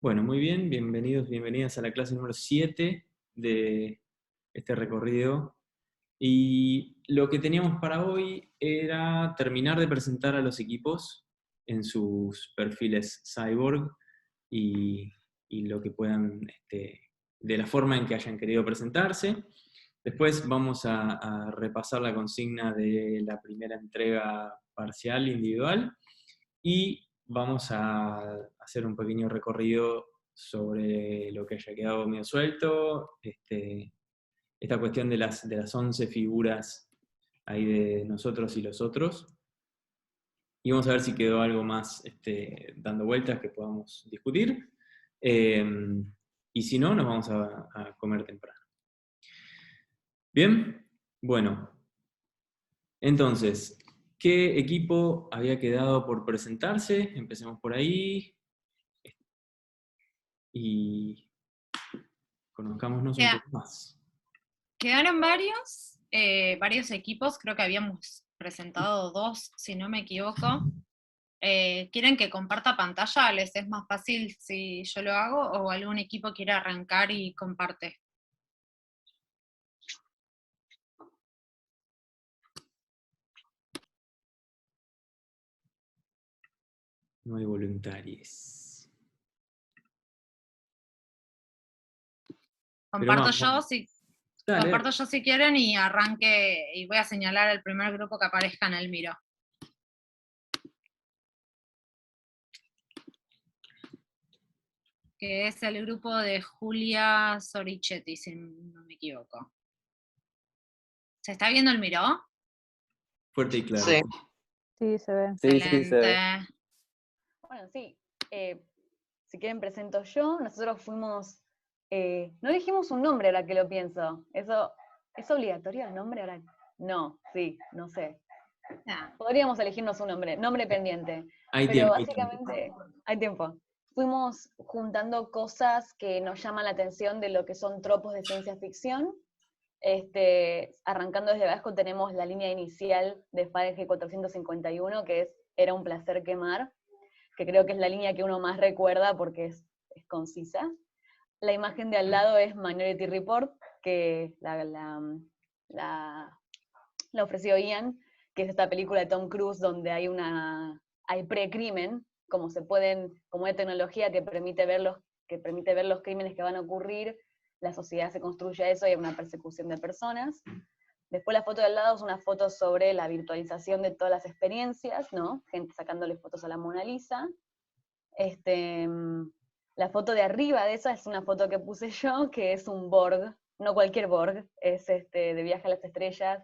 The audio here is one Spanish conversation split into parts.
Bueno, muy bien, bienvenidos, bienvenidas a la clase número 7 de este recorrido. Y lo que teníamos para hoy era terminar de presentar a los equipos en sus perfiles Cyborg y, y lo que puedan, de la forma en que hayan querido presentarse. Después vamos a repasar la consigna de la primera entrega parcial individual y vamos a hacer un pequeño recorrido sobre lo que haya quedado medio suelto, esta cuestión de las 11 figuras ahí de nosotros y los otros, y vamos a ver si quedó algo más dando vueltas que podamos discutir, eh, y si no, nos vamos a comer temprano. Bien, bueno, entonces, ¿qué equipo había quedado por presentarse? Empecemos por ahí y conozcámonos un Queda- poco más. Quedaron varios equipos, creo que habíamos presentado dos, si no me equivoco. ¿Quieren que comparta pantalla? ¿Les es más fácil si yo lo hago o algún equipo quiere arrancar y comparte? No hay voluntarios. Pero Comparto vamos, yo si, dale, comparto dale. yo si quieren y arranque y voy a señalar el primer grupo que aparezca en el miro. Que es el grupo de Julia Sorichetti, si no me equivoco. ¿Se está viendo el miro? Fuerte y claro. Sí, Sí, se ve. sí, sí, se ve. Excelente. Bueno, sí. Si quieren presento yo. Nosotros fuimos... no dijimos un nombre ahora que lo pienso. ¿Es obligatorio el nombre ahora? No, sí, no sé. Ah, Podríamos elegirnos un nombre, nombre pendiente. Hay Pero tiempo, hay tiempo. básicamente hay tiempo. Fuimos juntando cosas que nos llaman la atención de lo que son tropos de ciencia ficción. Arrancando desde abajo tenemos la línea inicial de Fahrenheit 451, que es Era un placer quemar, que creo que es la línea que uno más recuerda porque es concisa. La imagen de al lado es Minority Report, que la ofreció Ian, que es esta película de Tom Cruise donde hay precrimen, como hay tecnología que permite ver los crímenes que van a ocurrir, la sociedad se construye a eso y hay una persecución de personas. Después la foto de al lado es una foto sobre la virtualización de todas las experiencias, ¿no? Gente sacándole fotos a la Mona Lisa. La foto de arriba de esa es una foto que puse yo, que es un Borg, no cualquier Borg, es de Viaje a las Estrellas,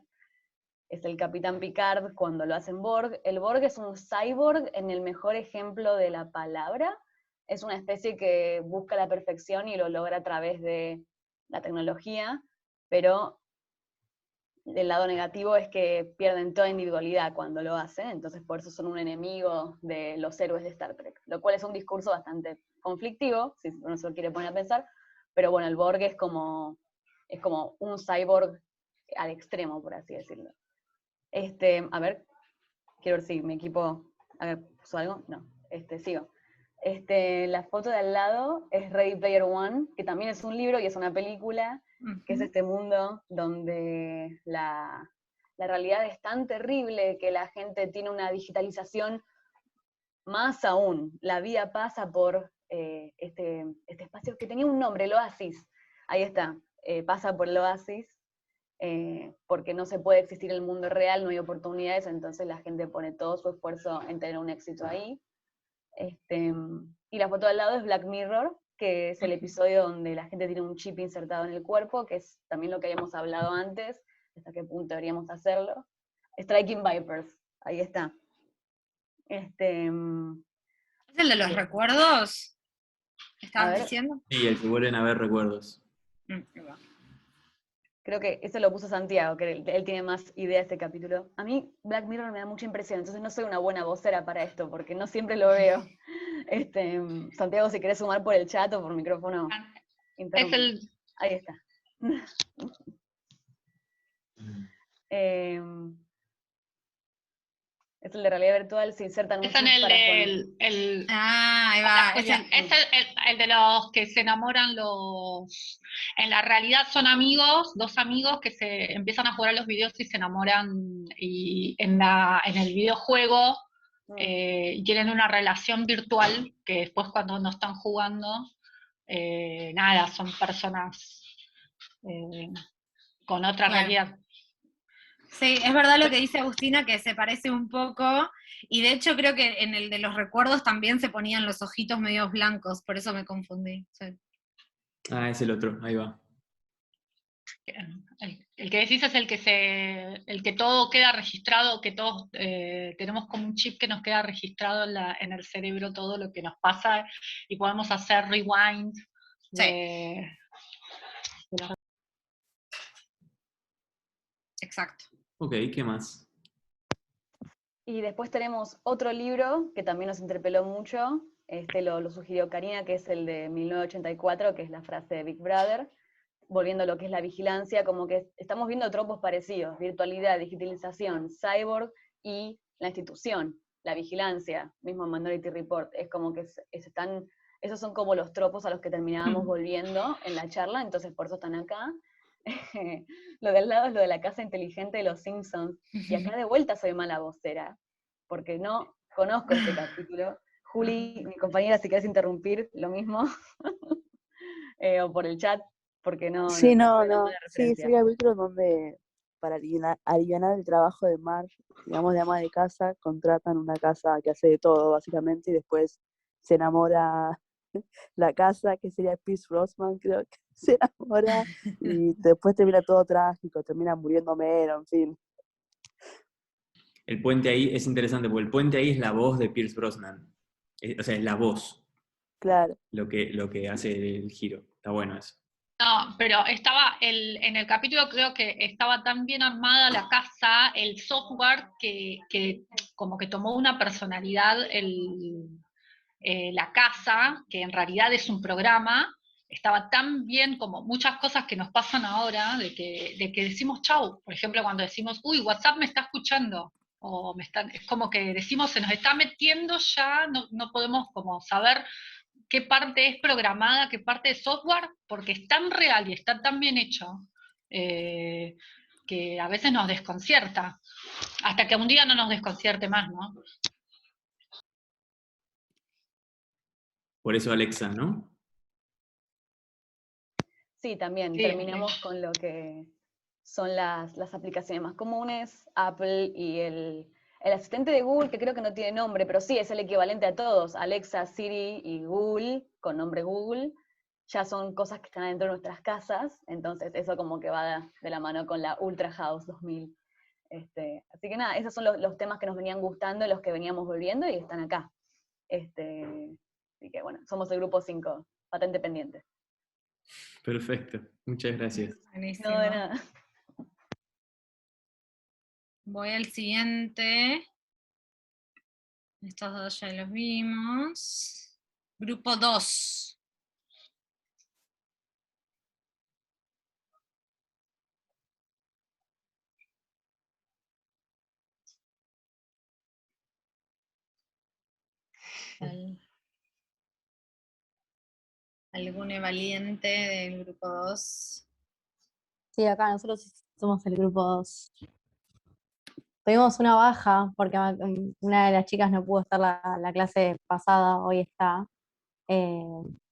es el Capitán Picard cuando lo hacen Borg. El Borg es un cyborg en el mejor ejemplo de la palabra, es una especie que busca la perfección y lo logra a través de la tecnología, pero el lado negativo es que pierden toda individualidad cuando lo hacen, entonces por eso son un enemigo de los héroes de Star Trek, lo cual es un discurso bastante conflictivo, si uno se lo quiere poner a pensar, pero bueno, el Borg es como un cyborg al extremo, por así decirlo. A ver, quiero ver si mi equipo, a ver, ¿puso algo? No, sigo. La foto de al lado es Ready Player One, que también es un libro y es una película, que es este mundo donde la realidad es tan terrible que la gente tiene una digitalización más aún. La vida pasa por este espacio que tenía un nombre, el oasis. Ahí está, pasa por el oasis, porque no se puede existir en el mundo real, no hay oportunidades, entonces la gente pone todo su esfuerzo en tener un éxito ahí. Y la foto de al lado es Black Mirror, que es el episodio donde la gente tiene un chip insertado en el cuerpo, que es también lo que habíamos hablado antes, hasta qué punto deberíamos hacerlo. Striking Vipers, ahí está. ¿es el de los recuerdos? ¿Estabas diciendo? Sí, el que vuelven a ver recuerdos. Creo que eso lo puso Santiago, que él tiene más idea de este capítulo. A mí Black Mirror me da mucha impresión, entonces no soy una buena vocera para esto, porque no siempre lo veo. Santiago, si querés sumar por el chat o por micrófono. Es el... Ahí está. Es el de realidad virtual, se insertan un Está en chip para ahí va. Está, es Julia, es el de los que se enamoran en la realidad son amigos, dos amigos que se empiezan a jugar a los videos y se enamoran, y en el videojuego y tienen una relación virtual que después cuando no están jugando, nada, son personas con otra Claro. realidad. Sí, es verdad lo que dice Agustina, que se parece un poco, y de hecho creo que en el de los recuerdos también se ponían los ojitos medios blancos, por eso me confundí. Sí. Ah, es el otro, ahí va. El que decís es el que todo queda registrado, que todos tenemos como un chip que nos queda registrado en el cerebro todo lo que nos pasa y podemos hacer rewind de los... Exacto. Ok, ¿qué más? Y después tenemos otro libro que también nos interpeló mucho, lo sugirió Karina, que es el de 1984, que es la frase de Big Brother, volviendo a lo que es la vigilancia, como que estamos viendo tropos parecidos, virtualidad, digitalización, cyborg y la institución, la vigilancia, mismo Minority Report, es como que esos son como los tropos a los que terminábamos volviendo en la charla, entonces por eso están acá. Lo de al lado es lo de la casa inteligente de los Simpsons, y acá de vuelta soy mala vocera, porque no conozco este capítulo. Juli, mi compañera, si quieres interrumpir, lo mismo, o por el chat, porque no Sí, sé no, la no. mala Sí, referencia. sería capítulo donde para alivianar el trabajo de Marge, digamos, de ama de casa, contratan una casa que hace de todo, básicamente, y después se enamora la casa, que sería Pierce Brosnan, creo que se enamora, y después termina todo trágico, termina muriendo Homero, en fin. El puente ahí es interesante, porque el puente ahí es la voz de Pierce Brosnan. O sea, es la voz Claro. lo que hace el giro. Está bueno eso. No, pero en el capítulo creo que estaba tan bien armada la casa, el software, que como que tomó una personalidad la casa, que en realidad es un programa, estaba tan bien como muchas cosas que nos pasan ahora, de que decimos chau, por ejemplo, cuando decimos, uy, WhatsApp me está escuchando, es como que decimos, se nos está metiendo ya, no podemos como saber qué parte es programada, qué parte es software, porque es tan real y está tan bien hecho, que a veces nos desconcierta, hasta que un día no nos desconcierte más, ¿no? Por eso Alexa, ¿no? Sí, también Sí, terminamos con lo que son las aplicaciones más comunes, Apple y el asistente de Google, que creo que no tiene nombre, pero sí es el equivalente a todos, Alexa, Siri y Google, con nombre Google, ya son cosas que están dentro de nuestras casas, entonces eso como que va de la mano con la Ultra House 2000. Así que nada, esos son los temas que nos venían gustando, los que veníamos volviendo y están acá. Así que bueno, somos el grupo 5, patente pendiente. Perfecto, muchas gracias. Buenísimo. No, de nada. Voy al siguiente. Estos dos ya los vimos. Grupo 2. ¿Algún valiente del grupo 2? Sí, acá nosotros somos el grupo 2. Tuvimos una baja porque una de las chicas no pudo estar la clase pasada, hoy está, eh,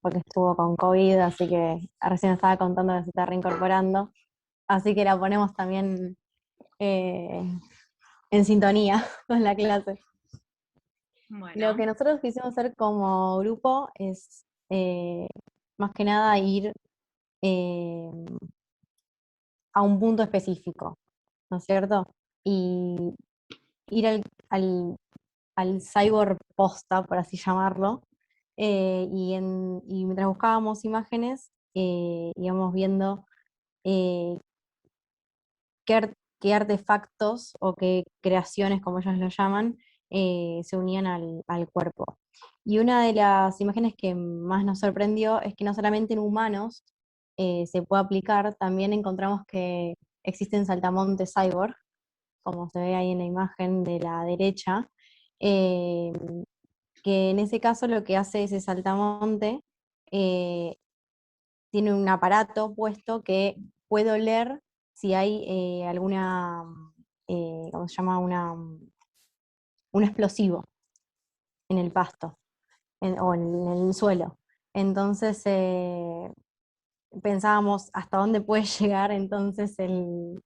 porque estuvo con COVID, así que recién estaba contando que se está reincorporando. Así que la ponemos también en sintonía con la clase. Bueno. Lo que nosotros quisimos hacer como grupo es más que nada ir a un punto específico, ¿no es cierto? Y ir al cyborg posta, por así llamarlo, y mientras buscábamos imágenes, íbamos viendo eh, qué artefactos o qué creaciones, como ellos lo llaman, se unían al cuerpo. Y una de las imágenes que más nos sorprendió es que no solamente en humanos se puede aplicar, también encontramos que existen saltamontes cyborg, como se ve ahí en la imagen de la derecha, eh, que en ese caso lo que hace ese saltamonte, tiene un aparato puesto que puede oler si hay alguna, ¿cómo se llama? Un explosivo en el pasto o en el suelo. Entonces pensábamos hasta dónde puede llegar entonces todo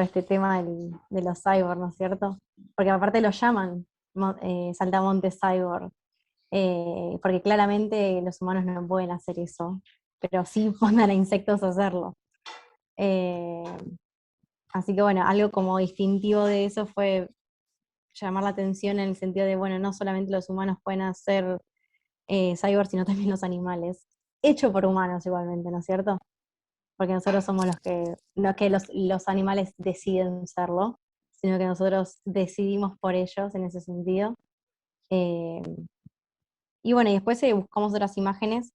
este tema de los cyborg, ¿no es cierto? Porque aparte lo llaman saltamontes cyborg, porque claramente los humanos no pueden hacer eso, pero sí mandan a insectos a hacerlo. Eh, Así que bueno, algo como distintivo de eso fue llamar la atención en el sentido de, bueno, no solamente los humanos pueden hacer cyborg, sino también los animales. Hecho por humanos igualmente, ¿no es cierto? Porque nosotros somos no que los animales deciden serlo, sino que nosotros decidimos por ellos en ese sentido. Eh, y bueno, y después buscamos otras imágenes,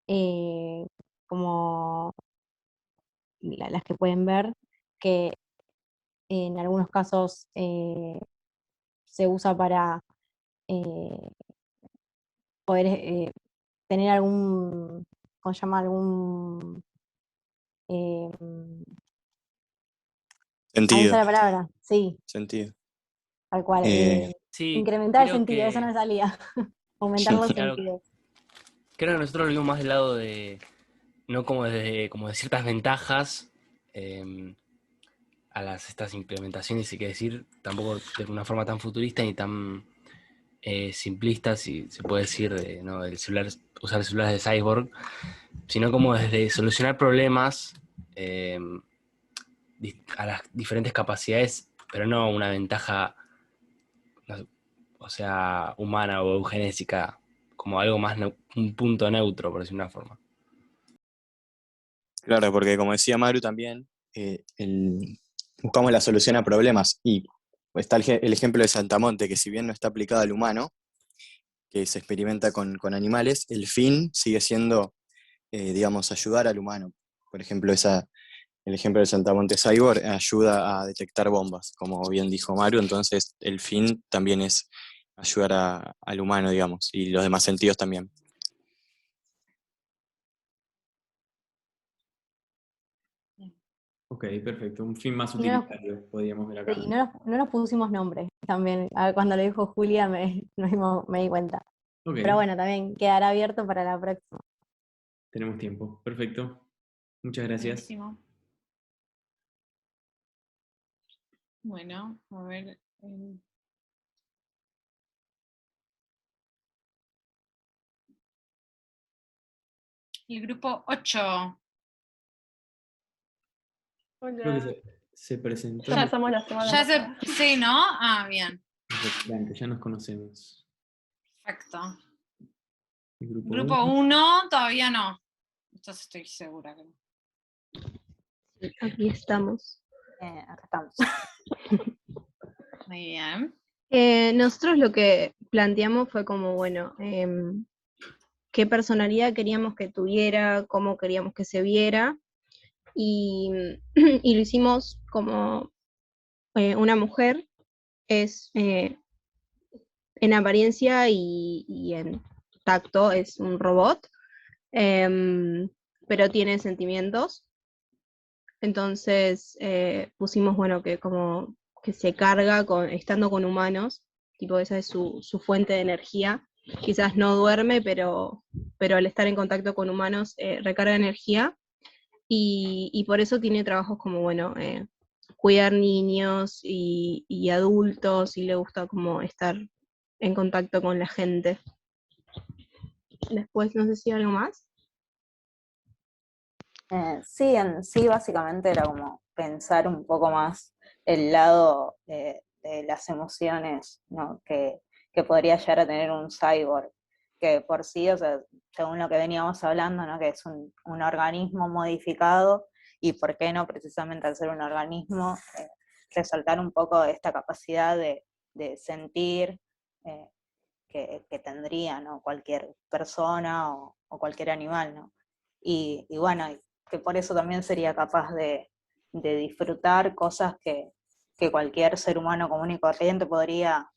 eh, como las que pueden ver, que en algunos casos se usa para eh, poder tener algún, ¿cómo se llama? Algún, eh, ahí me Sentido, sale la palabra, sí, sentido. tal cual. Eh, Sí, Incrementar el creo sentido, eso no me que, salía. Aumentar los claro, sentidos. creo que nosotros lo vimos más del lado de, no como de ciertas ventajas a estas implementaciones, si quiere decir, tampoco de una forma tan futurista ni tan simplista, si se puede decir, ¿no? del celular, usar celulares de cyborg, sino como desde solucionar problemas eh, a las diferentes capacidades, pero no una ventaja, no, o sea, humana o eugenésica, como algo más, un punto neutro, por decir una forma. claro, porque como decía Maru también, buscamos la solución a problemas y está el ejemplo de Saltamonte, que si bien no está aplicado al humano, que se experimenta con animales, el fin sigue siendo, digamos, ayudar al humano. Por ejemplo, el ejemplo de Saltamonte Cyborg ayuda a detectar bombas, como bien dijo Maru, entonces el fin también es ayudar al humano, digamos, y los demás sentidos también. Ok, perfecto. Un fin más Y no nos, utilitario, podríamos ver sí, acá. no nos pusimos nombre también. Cuando lo dijo Julia me di cuenta. Ok, Pero bueno, también quedará abierto para la próxima. tenemos tiempo. Perfecto. Muchas gracias. Buenísimo. Bueno, a ver. El grupo 8. Creo que Hola. se presentó. Ya somos la semana Ya pasada. sí, ¿no? Ah, bien. Excelente, ya nos conocemos. Perfecto. El grupo Grupo 1. 1 todavía no. Entonces estoy segura que no. Aquí estamos. Acá estamos. Muy bien. Nosotros lo que planteamos fue como, bueno, qué personalidad queríamos que tuviera, cómo queríamos que se viera, y, y lo hicimos como una mujer, es en apariencia y en tacto es un robot, pero tiene sentimientos. Entonces pusimos, bueno, que como que se carga estando con humanos, tipo esa es su fuente de energía. Quizás no duerme, pero al estar en contacto con humanos recarga energía y por eso tiene trabajos como, bueno, cuidar niños y adultos y le gusta como estar en contacto con la gente. Después, no sé si hay algo más. Sí, en sí básicamente era como pensar un poco más el lado de las emociones, ¿no? que podría llegar a tener un cyborg, que por sí, o sea, según lo que veníamos hablando, ¿no? que es un organismo modificado, y por qué no precisamente al ser un organismo, resaltar un poco esta capacidad de sentir eh, que tendría, ¿no? cualquier persona o cualquier animal, ¿no? Y bueno, que por eso también sería capaz de disfrutar cosas que cualquier ser humano común y corriente podría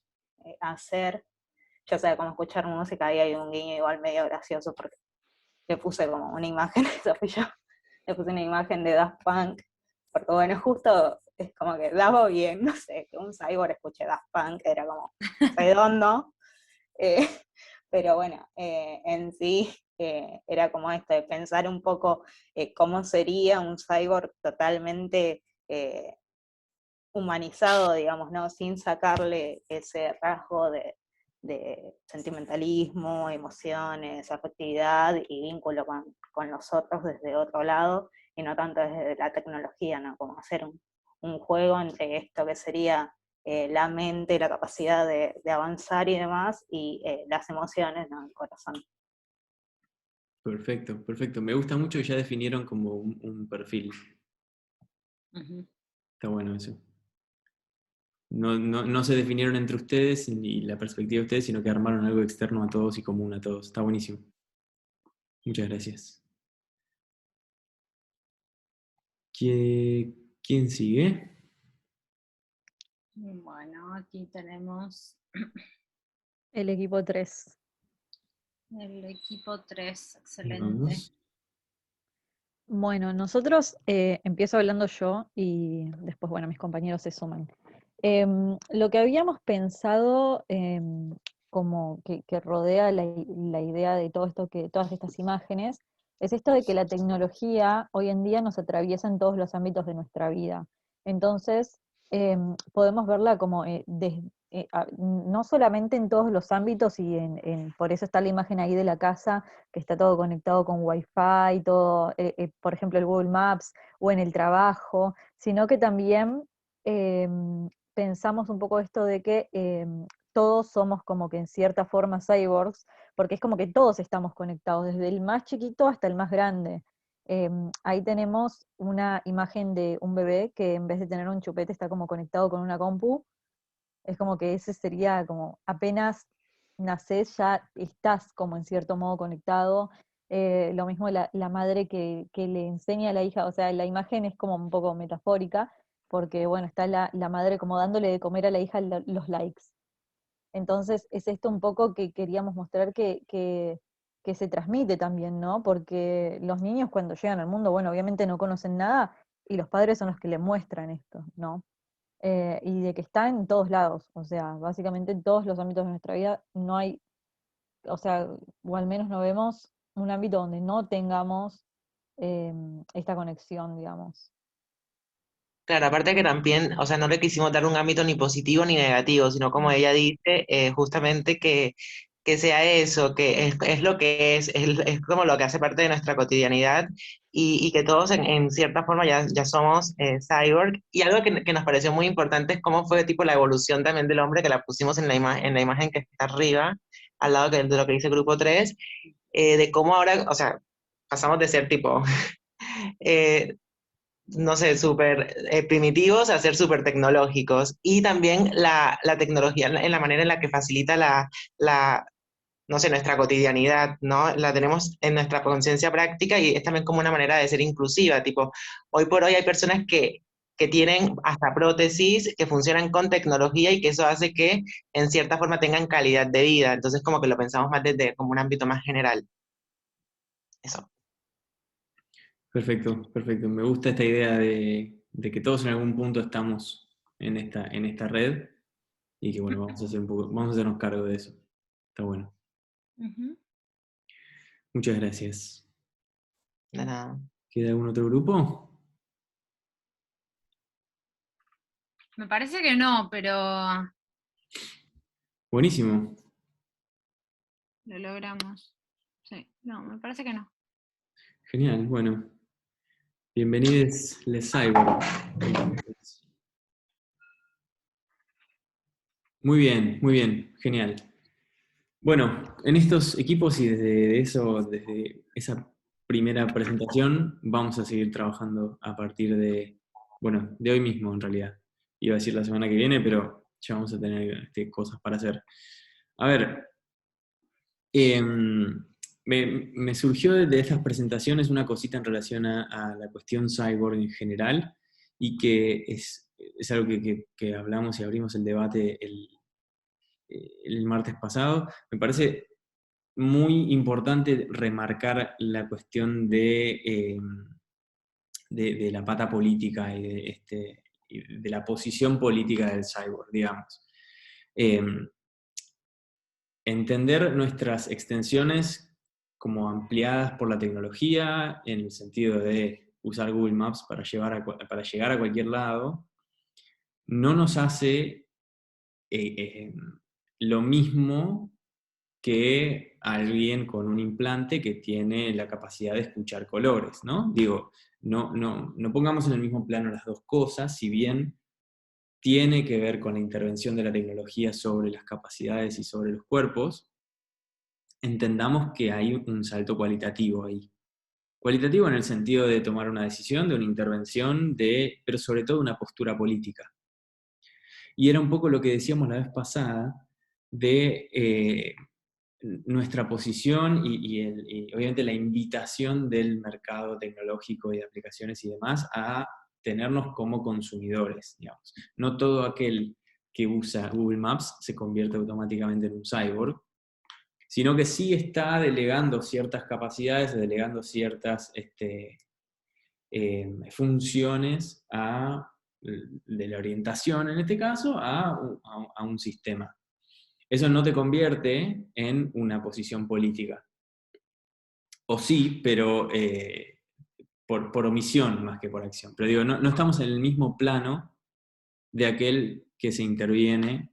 hacer, ya sea como escuchar música, ahí hay un guiño igual medio gracioso, porque le puse como una imagen, eso fui yo, le puse una imagen de Daft Punk, porque bueno, justo es como que daba bien, no sé, que un cyborg escuche Daft Punk, era como redondo, eh, pero bueno, en sí era como esto, de pensar un poco cómo sería un cyborg totalmente humanizado, digamos, ¿no? Sin sacarle ese rasgo de sentimentalismo, emociones, afectividad y vínculo con los otros desde otro lado, y no tanto desde la tecnología, ¿no? Como hacer un juego entre esto que sería la mente, la capacidad de avanzar y demás, y las emociones, ¿no? El corazón. Perfecto, perfecto. Me gusta mucho que ya definieron como un perfil. Está bueno eso. No se definieron entre ustedes ni la perspectiva de ustedes, sino que armaron algo externo a todos y común a todos. Está buenísimo. Muchas gracias. ¿Quién sigue? Bueno, aquí tenemos El equipo 3. el equipo 3, excelente. Vamos. Bueno, nosotros, empiezo hablando yo y después, bueno, mis compañeros se suman. Lo que habíamos pensado, como que rodea la idea de todo esto, todas estas imágenes, es esto de que la tecnología hoy en día nos atraviesa en todos los ámbitos de nuestra vida. Entonces, podemos verla como no solamente en todos los ámbitos, y por eso está la imagen ahí de la casa, que está todo conectado con Wi-Fi, todo, por ejemplo, el Google Maps, o en el trabajo, sino que también pensamos un poco esto de que todos somos como que en cierta forma cyborgs, porque es como que todos estamos conectados, desde el más chiquito hasta el más grande. Ahí tenemos una imagen de un bebé que en vez de tener un chupete está como conectado con una compu. Es como que ese sería como apenas nacés ya estás como en cierto modo conectado. Lo mismo la madre que le enseña a la hija, o sea, la imagen es como un poco metafórica, porque bueno, está la madre como dándole de comer a la hija los likes. Entonces es esto un poco que queríamos mostrar que se transmite también, ¿no? Porque los niños cuando llegan al mundo, bueno, obviamente no conocen nada, y los padres son los que le muestran esto, ¿no? Y de que está en todos lados, o sea, básicamente en todos los ámbitos de nuestra vida no hay, o sea, o al menos no vemos un ámbito donde no tengamos esta conexión, digamos. Claro, aparte que también, o sea, no le quisimos dar un ámbito ni positivo ni negativo, sino como ella dice, justamente que sea eso, que es lo que es como lo que hace parte de nuestra cotidianidad y que todos en cierta forma ya somos cyborg. Y algo que nos pareció muy importante es cómo fue tipo la evolución también del hombre, que la pusimos en la imagen que está arriba, al lado de lo que dice Grupo 3, de cómo ahora, o sea, pasamos de ser tipo... no sé, súper primitivos a ser súper tecnológicos. Y también la tecnología en la manera en la que facilita no sé, nuestra cotidianidad, ¿no? La tenemos en nuestra conciencia práctica y es también como una manera de ser inclusiva, tipo, hoy por hoy hay personas que tienen hasta prótesis que funcionan con tecnología y que eso hace que en cierta forma tengan calidad de vida. Entonces como que lo pensamos más desde como un ámbito más general. Eso. Perfecto, perfecto. Me gusta esta idea de que todos en algún punto estamos en esta red y que bueno, vamos a hacernos cargo de eso. Está bueno. Muchas gracias. De nada. ¿Queda algún otro grupo? Me parece que no, pero Buenísimo. lo logramos. Sí, no, me parece que no. Genial, bueno. Bienvenidos les Cyborg. Muy bien, genial. Bueno, en estos equipos y desde esa primera presentación, vamos a seguir trabajando a partir de hoy mismo en realidad. Iba a decir la semana que viene, pero ya vamos a tener cosas para hacer. A ver, me surgió de estas presentaciones una cosita en relación a la cuestión cyborg en general, y que es algo que hablamos y abrimos el debate el martes pasado, me parece muy importante remarcar la cuestión de la pata política y de la posición política del cyborg, digamos. Entender nuestras extensiones como ampliadas por la tecnología, en el sentido de usar Google Maps para llegar a cualquier lado, no nos hace lo mismo que alguien con un implante que tiene la capacidad de escuchar colores, ¿no? Digo, no pongamos en el mismo plano las dos cosas, si bien tiene que ver con la intervención de la tecnología sobre las capacidades y sobre los cuerpos, entendamos que hay un salto cualitativo ahí. Cualitativo en el sentido de tomar una decisión, de una intervención, pero sobre todo una postura política. Y era un poco lo que decíamos la vez pasada de nuestra posición y obviamente la invitación del mercado tecnológico y de aplicaciones y demás a tenernos como consumidores, digamos. No todo aquel que usa Google Maps se convierte automáticamente en un cyborg, sino que sí está delegando ciertas capacidades, delegando ciertas funciones de la orientación, en este caso, a un sistema. Eso no te convierte en una posición política. O sí, pero por omisión más que por acción. Pero digo, no estamos en el mismo plano de aquel que se interviene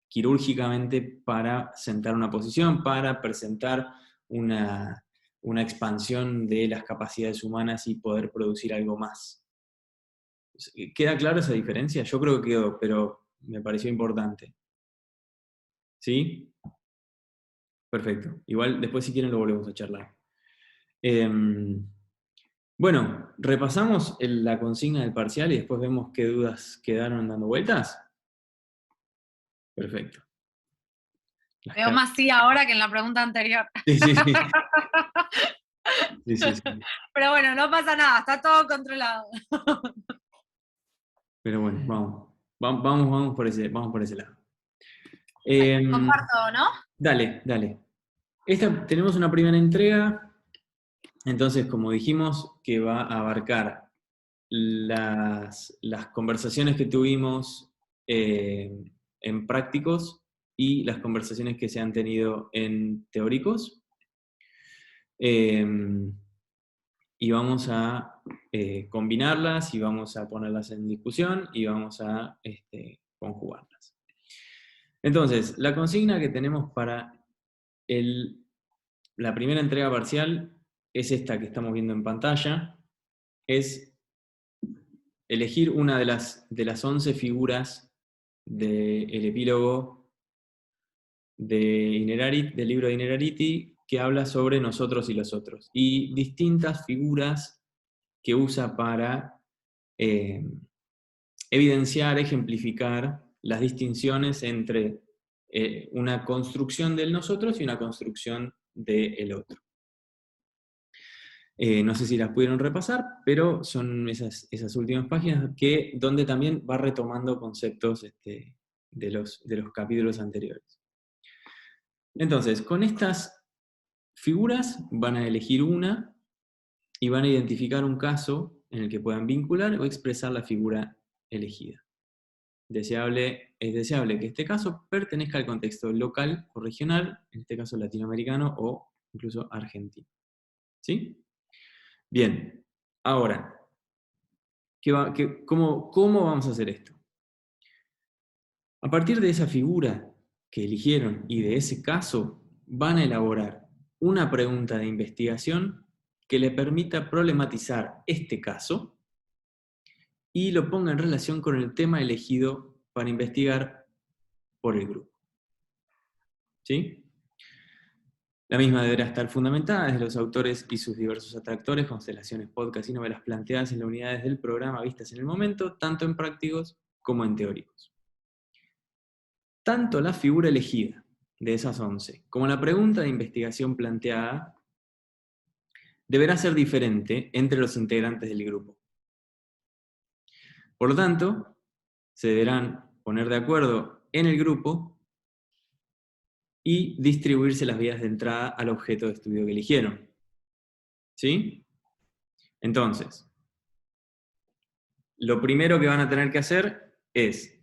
quirúrgicamente para sentar una posición, para presentar una expansión de las capacidades humanas y poder producir algo más. ¿Queda clara esa diferencia? Yo creo que quedó, pero me pareció importante. ¿Sí? Perfecto. Igual después si quieren lo volvemos a charlar. Bueno, repasamos la consigna del parcial y después vemos qué dudas quedaron dando vueltas. Perfecto. Veo más sí ahora que en la pregunta anterior. Sí, sí, sí. Sí, sí, sí. Pero bueno, no pasa nada, está todo controlado. Pero bueno, vamos por ese lado. Comparto, ¿no? Dale. Tenemos una primera entrega, entonces, como dijimos, que va a abarcar las conversaciones que tuvimos en prácticos y las conversaciones que se han tenido en teóricos. Y vamos a combinarlas y vamos a ponerlas en discusión y vamos a conjugarlas. Entonces, la consigna que tenemos para la primera entrega parcial es esta que estamos viendo en pantalla, es elegir una de las 11 figuras del epílogo del libro de Innerarity, que habla sobre nosotros y los otros, y distintas figuras que usa para evidenciar, ejemplificar las distinciones entre una construcción del nosotros y una construcción del otro. No sé si las pudieron repasar, pero son esas últimas páginas donde también va retomando conceptos de los capítulos anteriores. Entonces, con estas figuras van a elegir una y van a identificar un caso en el que puedan vincular o expresar la figura elegida. Es deseable que este caso pertenezca al contexto local o regional, en este caso latinoamericano o incluso argentino. ¿Sí? Bien, ahora, ¿cómo vamos a hacer esto? A partir de esa figura que eligieron y de ese caso, van a elaborar una pregunta de investigación que le permita problematizar este caso y lo ponga en relación con el tema elegido para investigar por el grupo. ¿Sí? La misma deberá estar fundamentada desde los autores y sus diversos atractores, constelaciones, podcasts y novelas planteadas en las unidades del programa vistas en el momento, tanto en prácticos como en teóricos. Tanto la figura elegida de esas 11 como la pregunta de investigación planteada deberá ser diferente entre los integrantes del grupo. Por lo tanto, se deberán poner de acuerdo en el grupo y distribuirse las vías de entrada al objeto de estudio que eligieron. ¿Sí? Entonces, lo primero que van a tener que hacer es,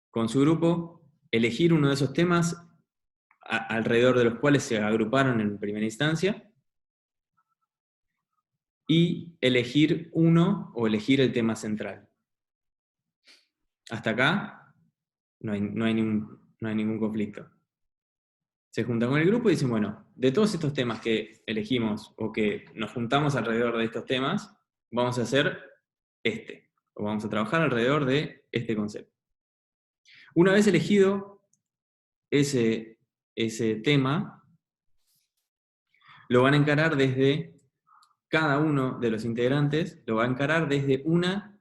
con su grupo, elegir uno de esos temas alrededor de los cuales se agruparon en primera instancia, y elegir uno o elegir el tema central. Hasta acá no hay ningún conflicto. Se juntan con el grupo y dicen, bueno, de todos estos temas que elegimos o que nos juntamos alrededor de estos temas, vamos a hacer o vamos a trabajar alrededor de este concepto. Una vez elegido ese tema, lo van a encarar desde, cada uno de los integrantes lo va a encarar desde una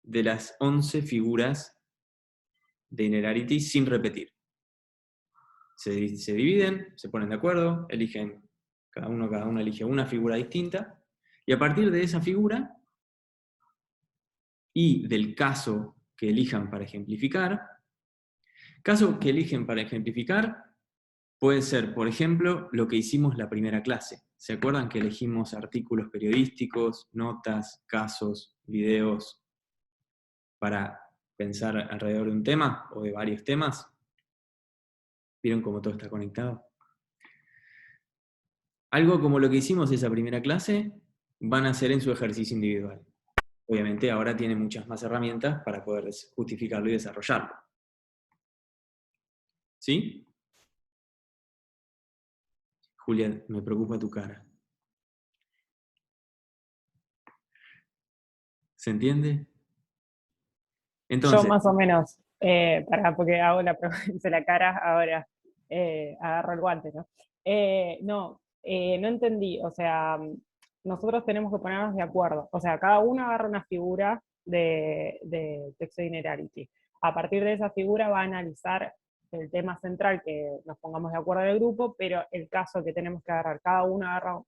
de las 11 figuras de Innerarity sin repetir. Se dividen, se ponen de acuerdo, eligen, cada uno elige una figura distinta, y a partir de esa figura y del caso que elijan para ejemplificar, caso que eligen para ejemplificar puede ser, por ejemplo, lo que hicimos la primera clase. ¿Se acuerdan que elegimos artículos periodísticos, notas, casos, videos, para pensar alrededor de un tema o de varios temas? ¿Vieron cómo todo está conectado? Algo como lo que hicimos esa primera clase, van a hacer en su ejercicio individual. Obviamente ahora tienen muchas más herramientas para poder justificarlo y desarrollarlo. ¿Sí? Julia, me preocupa tu cara. ¿Se entiende? Yo Entonces, más o menos, porque hago hice la cara, ahora agarro el guante, ¿no? No entendí, o sea, nosotros tenemos que ponernos de acuerdo, o sea, cada uno agarra una figura de texto de Innerarity. A partir de esa figura va a analizar el tema central que nos pongamos de acuerdo del grupo, pero el caso que tenemos que agarrar, cada uno agarra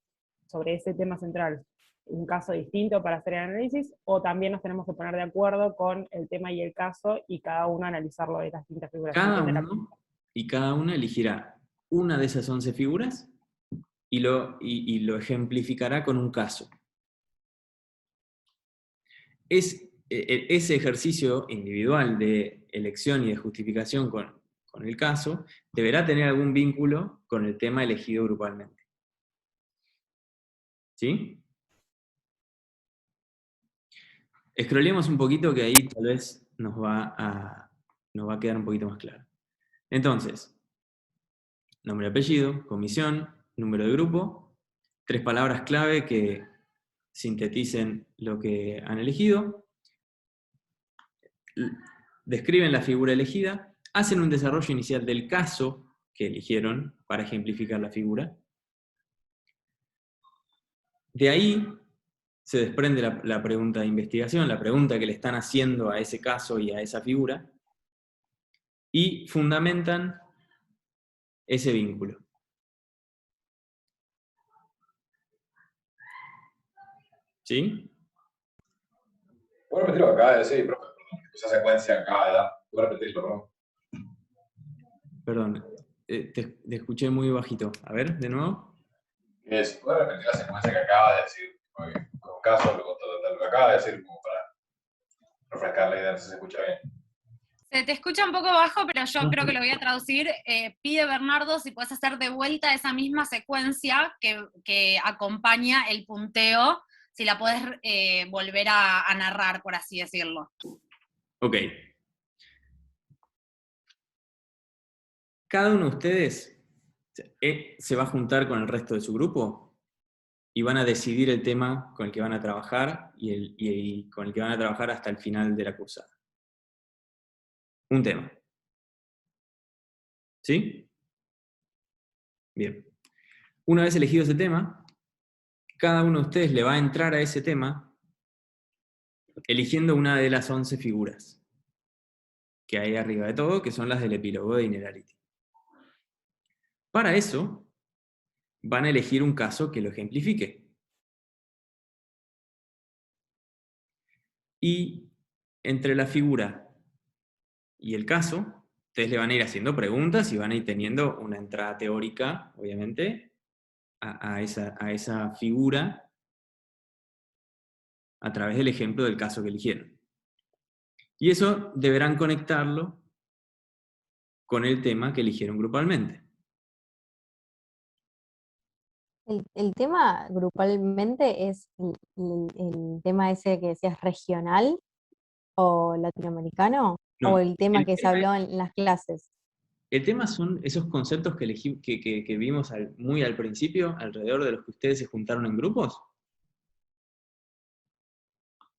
sobre ese tema central un caso distinto para hacer el análisis, o también nos tenemos que poner de acuerdo con el tema y el caso y cada uno analizarlo de las distintas figuras. cada una elegirá una de esas 11 figuras y lo ejemplificará con un caso. Ese ejercicio individual de elección y de justificación con el caso deberá tener algún vínculo con el tema elegido grupalmente. ¿Sí? Scrollemos un poquito que ahí tal vez nos va a quedar un poquito más claro. Entonces, nombre y apellido, comisión, número de grupo, 3 palabras clave que sinteticen lo que han elegido, describen la figura elegida, hacen un desarrollo inicial del caso que eligieron para ejemplificar la figura. De ahí se desprende la pregunta de investigación, la pregunta que le están haciendo a ese caso y a esa figura, y fundamentan ese vínculo. ¿Sí? ¿Puedo repetir lo que acaba de decir, profe? Esa secuencia acaba de dar. ¿Puedo repetirlo, no? Perdón, te escuché muy bajito. A ver, de nuevo. ¿Puedo repetir la secuencia que acaba de decir? Con caso, lo que acaba de decir, como para refrescar la idea, no sé si se escucha bien. Se te escucha un poco bajo, pero yo creo que lo voy a traducir. Pide Bernardo si puedes hacer de vuelta esa misma secuencia que acompaña el punteo, si la puedes volver a narrar, por así decirlo. Ok. Cada uno de ustedes se va a juntar con el resto de su grupo y van a decidir el tema con el que van a trabajar y con el que van a trabajar hasta el final de la cursada. Un tema. ¿Sí? Bien. Una vez elegido ese tema, cada uno de ustedes le va a entrar a ese tema eligiendo una de las 11 figuras que hay arriba de todo, que son las del epílogo de Innerarity. Para eso, van a elegir un caso que lo ejemplifique. Y entre la figura y el caso, ustedes le van a ir haciendo preguntas y van a ir teniendo una entrada teórica, obviamente, a esa figura a través del ejemplo del caso que eligieron. Y eso deberán conectarlo con el tema que eligieron grupalmente. El tema grupalmente es el tema ese que decías regional o latinoamericano, No, o el tema el que se tema habló en las clases. El tema son esos conceptos que vimos muy al principio, alrededor de los que ustedes se juntaron en grupos.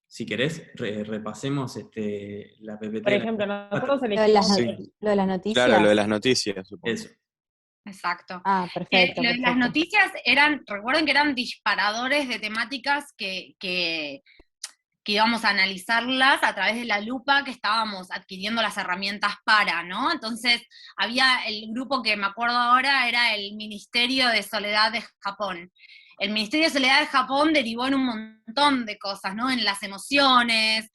Si querés, repasemos la PPT Por de la ejemplo, clase nosotros 4. elegimos... Lo de las noticias. Claro, lo de las noticias, supongo. Eso. Exacto. Ah, perfecto, Lo de las perfecto. noticias recuerden que eran disparadores de temáticas que íbamos a analizarlas a través de la lupa que estábamos adquiriendo las herramientas para, ¿no? Entonces, había el grupo que me acuerdo ahora, era el Ministerio de Soledad de Japón. El Ministerio de Soledad de Japón derivó en un montón de cosas, ¿no? En las emociones,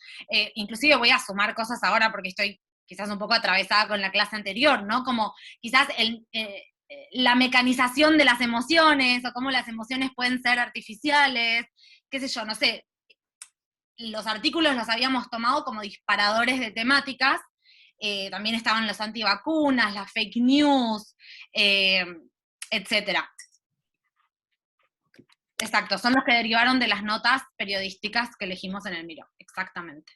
inclusive voy a sumar cosas ahora porque estoy quizás un poco atravesada con la clase anterior, ¿no? Como quizás la mecanización de las emociones, o cómo las emociones pueden ser artificiales, qué sé yo, no sé. Los artículos los habíamos tomado como disparadores de temáticas, también estaban los antivacunas, las fake news, etcétera. Exacto, son los que derivaron de las notas periodísticas que elegimos en el Miró, exactamente.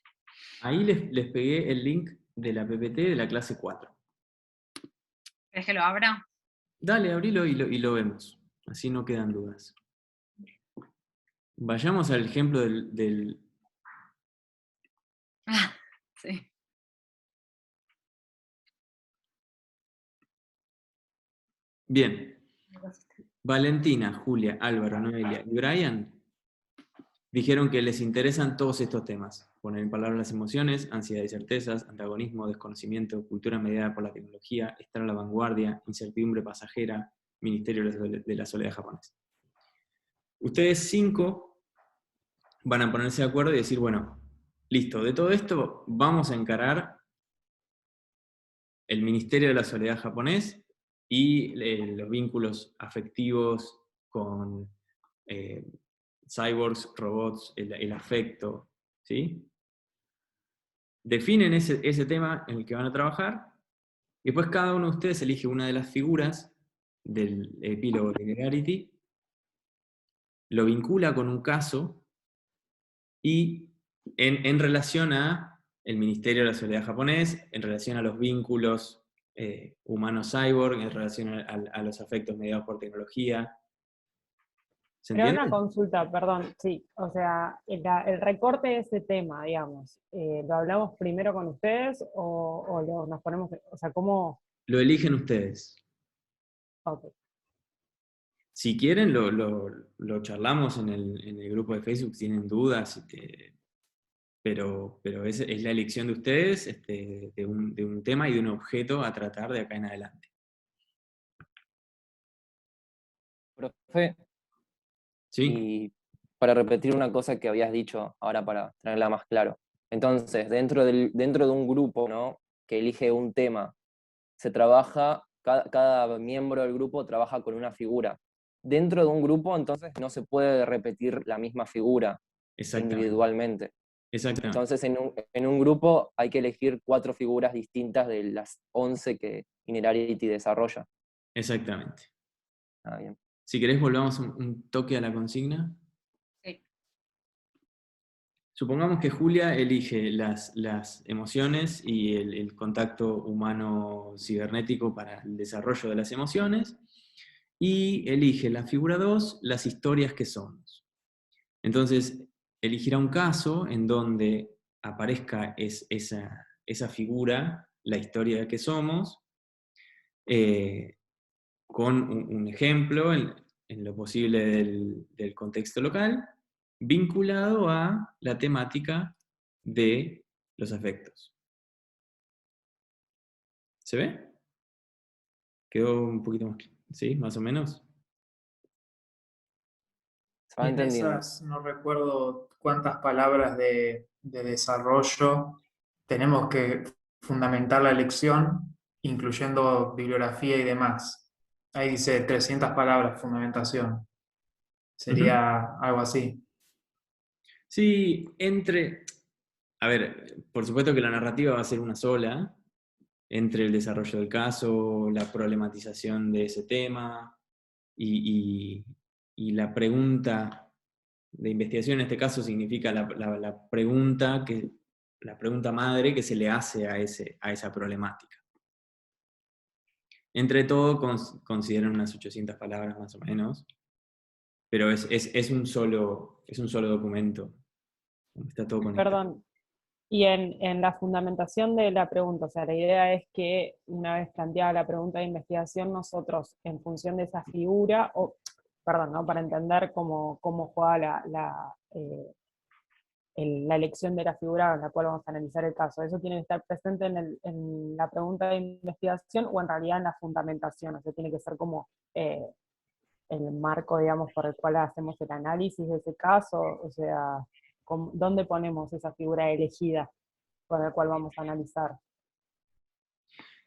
Ahí les pegué el link de la PPT de la clase 4. ¿Querés que lo abra? Dale, abrilo y lo vemos. Así no quedan dudas. Vayamos al ejemplo del... Ah, sí. Bien. Valentina, Julia, Álvaro, Noelia y Brian dijeron que les interesan todos estos temas. Poner en palabras las emociones, ansiedad y certezas, antagonismo, desconocimiento, cultura mediada por la tecnología, estar a la vanguardia, incertidumbre pasajera, Ministerio de la Soledad japonés. Ustedes 5 van a ponerse de acuerdo y decir, bueno, listo, de todo esto vamos a encarar el Ministerio de la Soledad japonés y los vínculos afectivos con cyborgs, robots, el afecto, ¿sí? Definen ese tema en el que van a trabajar, y después cada uno de ustedes elige una de las figuras del epílogo de Linearity, lo vincula con un caso, y en relación a el Ministerio de la Soledad japonés, en relación a los vínculos humano-cyborg, en relación a los afectos mediados por tecnología. ¿Se Pero entiende? una consulta, perdón, sí, o sea, el recorte de ese tema, digamos, ¿lo hablamos primero con ustedes o nos ponemos, o sea, cómo? Lo eligen ustedes. Okay. Si quieren, lo charlamos en el grupo de Facebook, si tienen dudas, pero es la elección de ustedes de un tema y de un objeto a tratar de acá en adelante. Profe, ¿Sí? y para repetir una cosa que habías dicho ahora para tenerla más claro. Entonces, dentro de un grupo, ¿no?, que elige un tema, se trabaja, cada miembro del grupo trabaja con una figura. Dentro de un grupo, entonces, no se puede repetir la misma figura individualmente. Exactamente. Entonces, en un grupo hay que elegir 4 figuras distintas de las 11 que Linearity desarrolla. Exactamente. Ah, bien. Si querés, volvamos un toque a la consigna. Sí. Supongamos que Julia elige las emociones y el contacto humano-cibernético para el desarrollo de las emociones, y elige la figura 2, las historias que somos. Entonces, elegirá un caso en donde aparezca esa figura, la historia que somos, con un ejemplo en lo posible del contexto local, vinculado a la temática de los afectos. ¿Se ve? ¿Quedó un poquito más claro? ¿Sí? ¿Más o menos? Se va En entendiendo. esas, no recuerdo cuántas palabras de desarrollo tenemos que fundamentar la elección incluyendo bibliografía y demás. Ahí dice 300 palabras, fundamentación. Sería algo así. Sí, a ver, por supuesto que la narrativa va a ser una sola, entre el desarrollo del caso, la problematización de ese tema y la pregunta de investigación, en este caso significa la pregunta madre que se le hace a esa problemática. Entre todo, consideran unas 800 palabras más o menos, pero es un solo documento. Está todo conectado. Perdón. Y en la fundamentación de la pregunta, o sea, la idea es que una vez planteada la pregunta de investigación, nosotros, en función de esa figura, perdón, ¿no? Para entender cómo juega la elección de la figura en la cual vamos a analizar el caso. ¿Eso tiene que estar presente en la pregunta de investigación o en realidad en la fundamentación? O sea, tiene que ser como el marco, digamos, por el cual hacemos el análisis de ese caso, o sea, ¿dónde ponemos esa figura elegida por la cual vamos a analizar?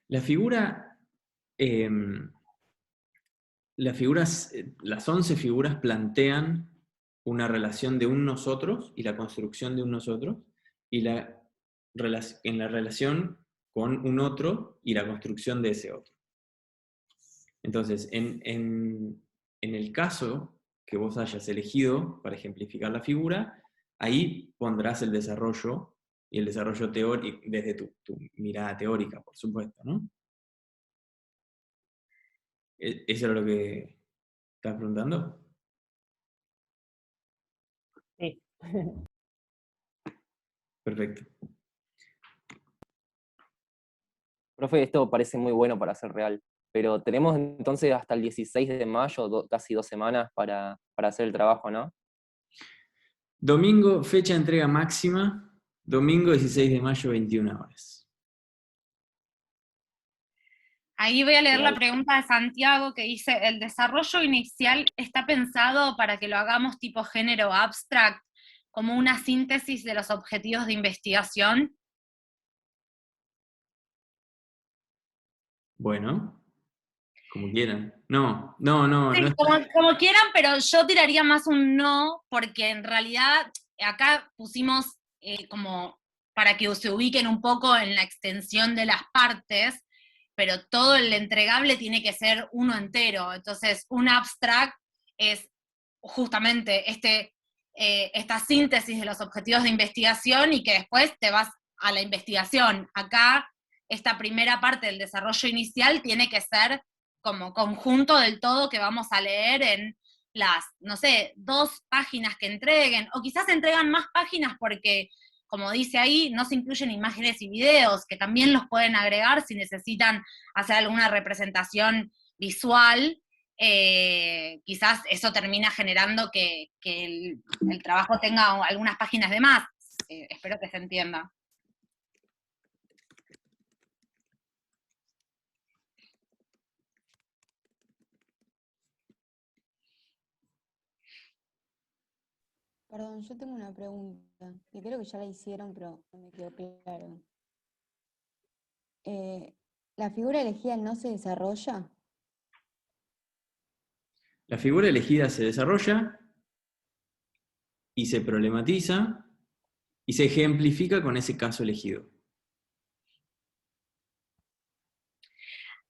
La figura, las 11 figuras plantean una relación de un nosotros y la construcción de un nosotros, y en la relación con un otro y la construcción de ese otro. Entonces, en el caso que vos hayas elegido para ejemplificar la figura, ahí pondrás el desarrollo, y el desarrollo teórico desde tu mirada teórica, por supuesto, ¿no? ¿Eso era lo que estás preguntando? Sí. Perfecto. Profe, esto parece muy bueno para ser real, pero tenemos entonces hasta el 16 de mayo, casi 2 semanas para hacer el trabajo, ¿no? Domingo, fecha de entrega máxima, domingo 16 de mayo, 21 horas. Ahí voy a leer la Genial. pregunta de Santiago que dice, ¿el desarrollo inicial está pensado para que lo hagamos tipo género abstract, como una síntesis de los objetivos de investigación? Bueno, como quieran. No Sí, es... como quieran, pero yo tiraría más un no, porque en realidad acá pusimos como para que se ubiquen un poco en la extensión de las partes, pero todo el entregable tiene que ser uno entero. Entonces, un abstract es justamente esta síntesis de los objetivos de investigación y que después te vas a la investigación. Acá, esta primera parte del desarrollo inicial tiene que ser como conjunto del todo que vamos a leer en las, no sé, 2 páginas que entreguen, o quizás entregan más páginas porque, como dice ahí, no se incluyen imágenes y videos, que también los pueden agregar si necesitan hacer alguna representación visual. Quizás eso termina generando que el trabajo tenga algunas páginas de más. Espero que se entienda. Perdón, yo tengo una pregunta, que creo que ya la hicieron, pero no me quedó claro. ¿La figura elegida no se desarrolla? La figura elegida se desarrolla y se problematiza y se ejemplifica con ese caso elegido.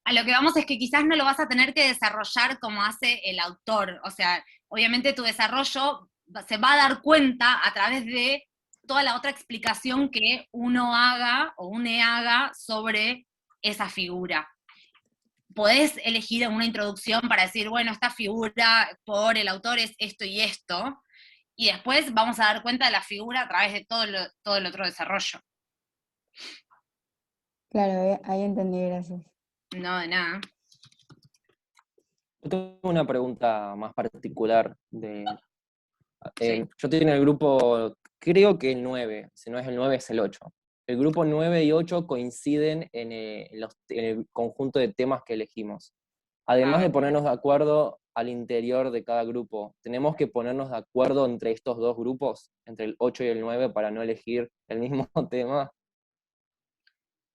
A lo que vamos es que quizás no lo vas a tener que desarrollar como hace el autor. O sea, obviamente tu desarrollo se va a dar cuenta a través de toda la otra explicación que uno haga o une haga sobre esa figura. Podés elegir una introducción para decir, bueno, esta figura por el autor es esto y esto, y después vamos a dar cuenta de la figura a través de todo el otro desarrollo. Claro, ahí entendí, gracias. No, de nada. Yo tengo una pregunta más particular. Sí. Yo estoy en el grupo, creo que el 9, si no es el 9 es el 8. El grupo 9 y 8 coinciden en el conjunto de temas que elegimos. Además de ponernos de acuerdo al interior de cada grupo, ¿tenemos que ponernos de acuerdo entre estos dos grupos, entre el 8 y el 9, para no elegir el mismo tema?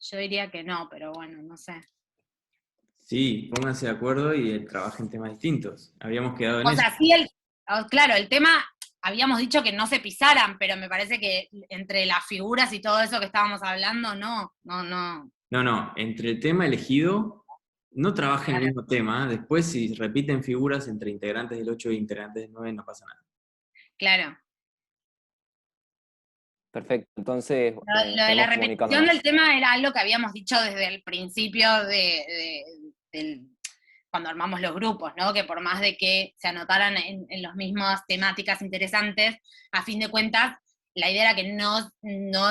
Yo diría que no, pero bueno, no sé. Sí, pónganse de acuerdo y trabajen temas distintos. Habíamos quedado en O eso. sea, sí, claro, el tema, habíamos dicho que no se pisaran, pero me parece que entre las figuras y todo eso que estábamos hablando, no. No, entre el tema elegido, no trabajen el mismo tema. Después, si repiten figuras entre integrantes del 8 e integrantes del 9, no pasa nada. Claro. Perfecto, entonces Lo de la seguimos repetición comunicándonos. del tema era algo que habíamos dicho desde el principio cuando armamos los grupos, ¿no? Que por más de que se anotaran en las mismas temáticas interesantes, a fin de cuentas, la idea era que no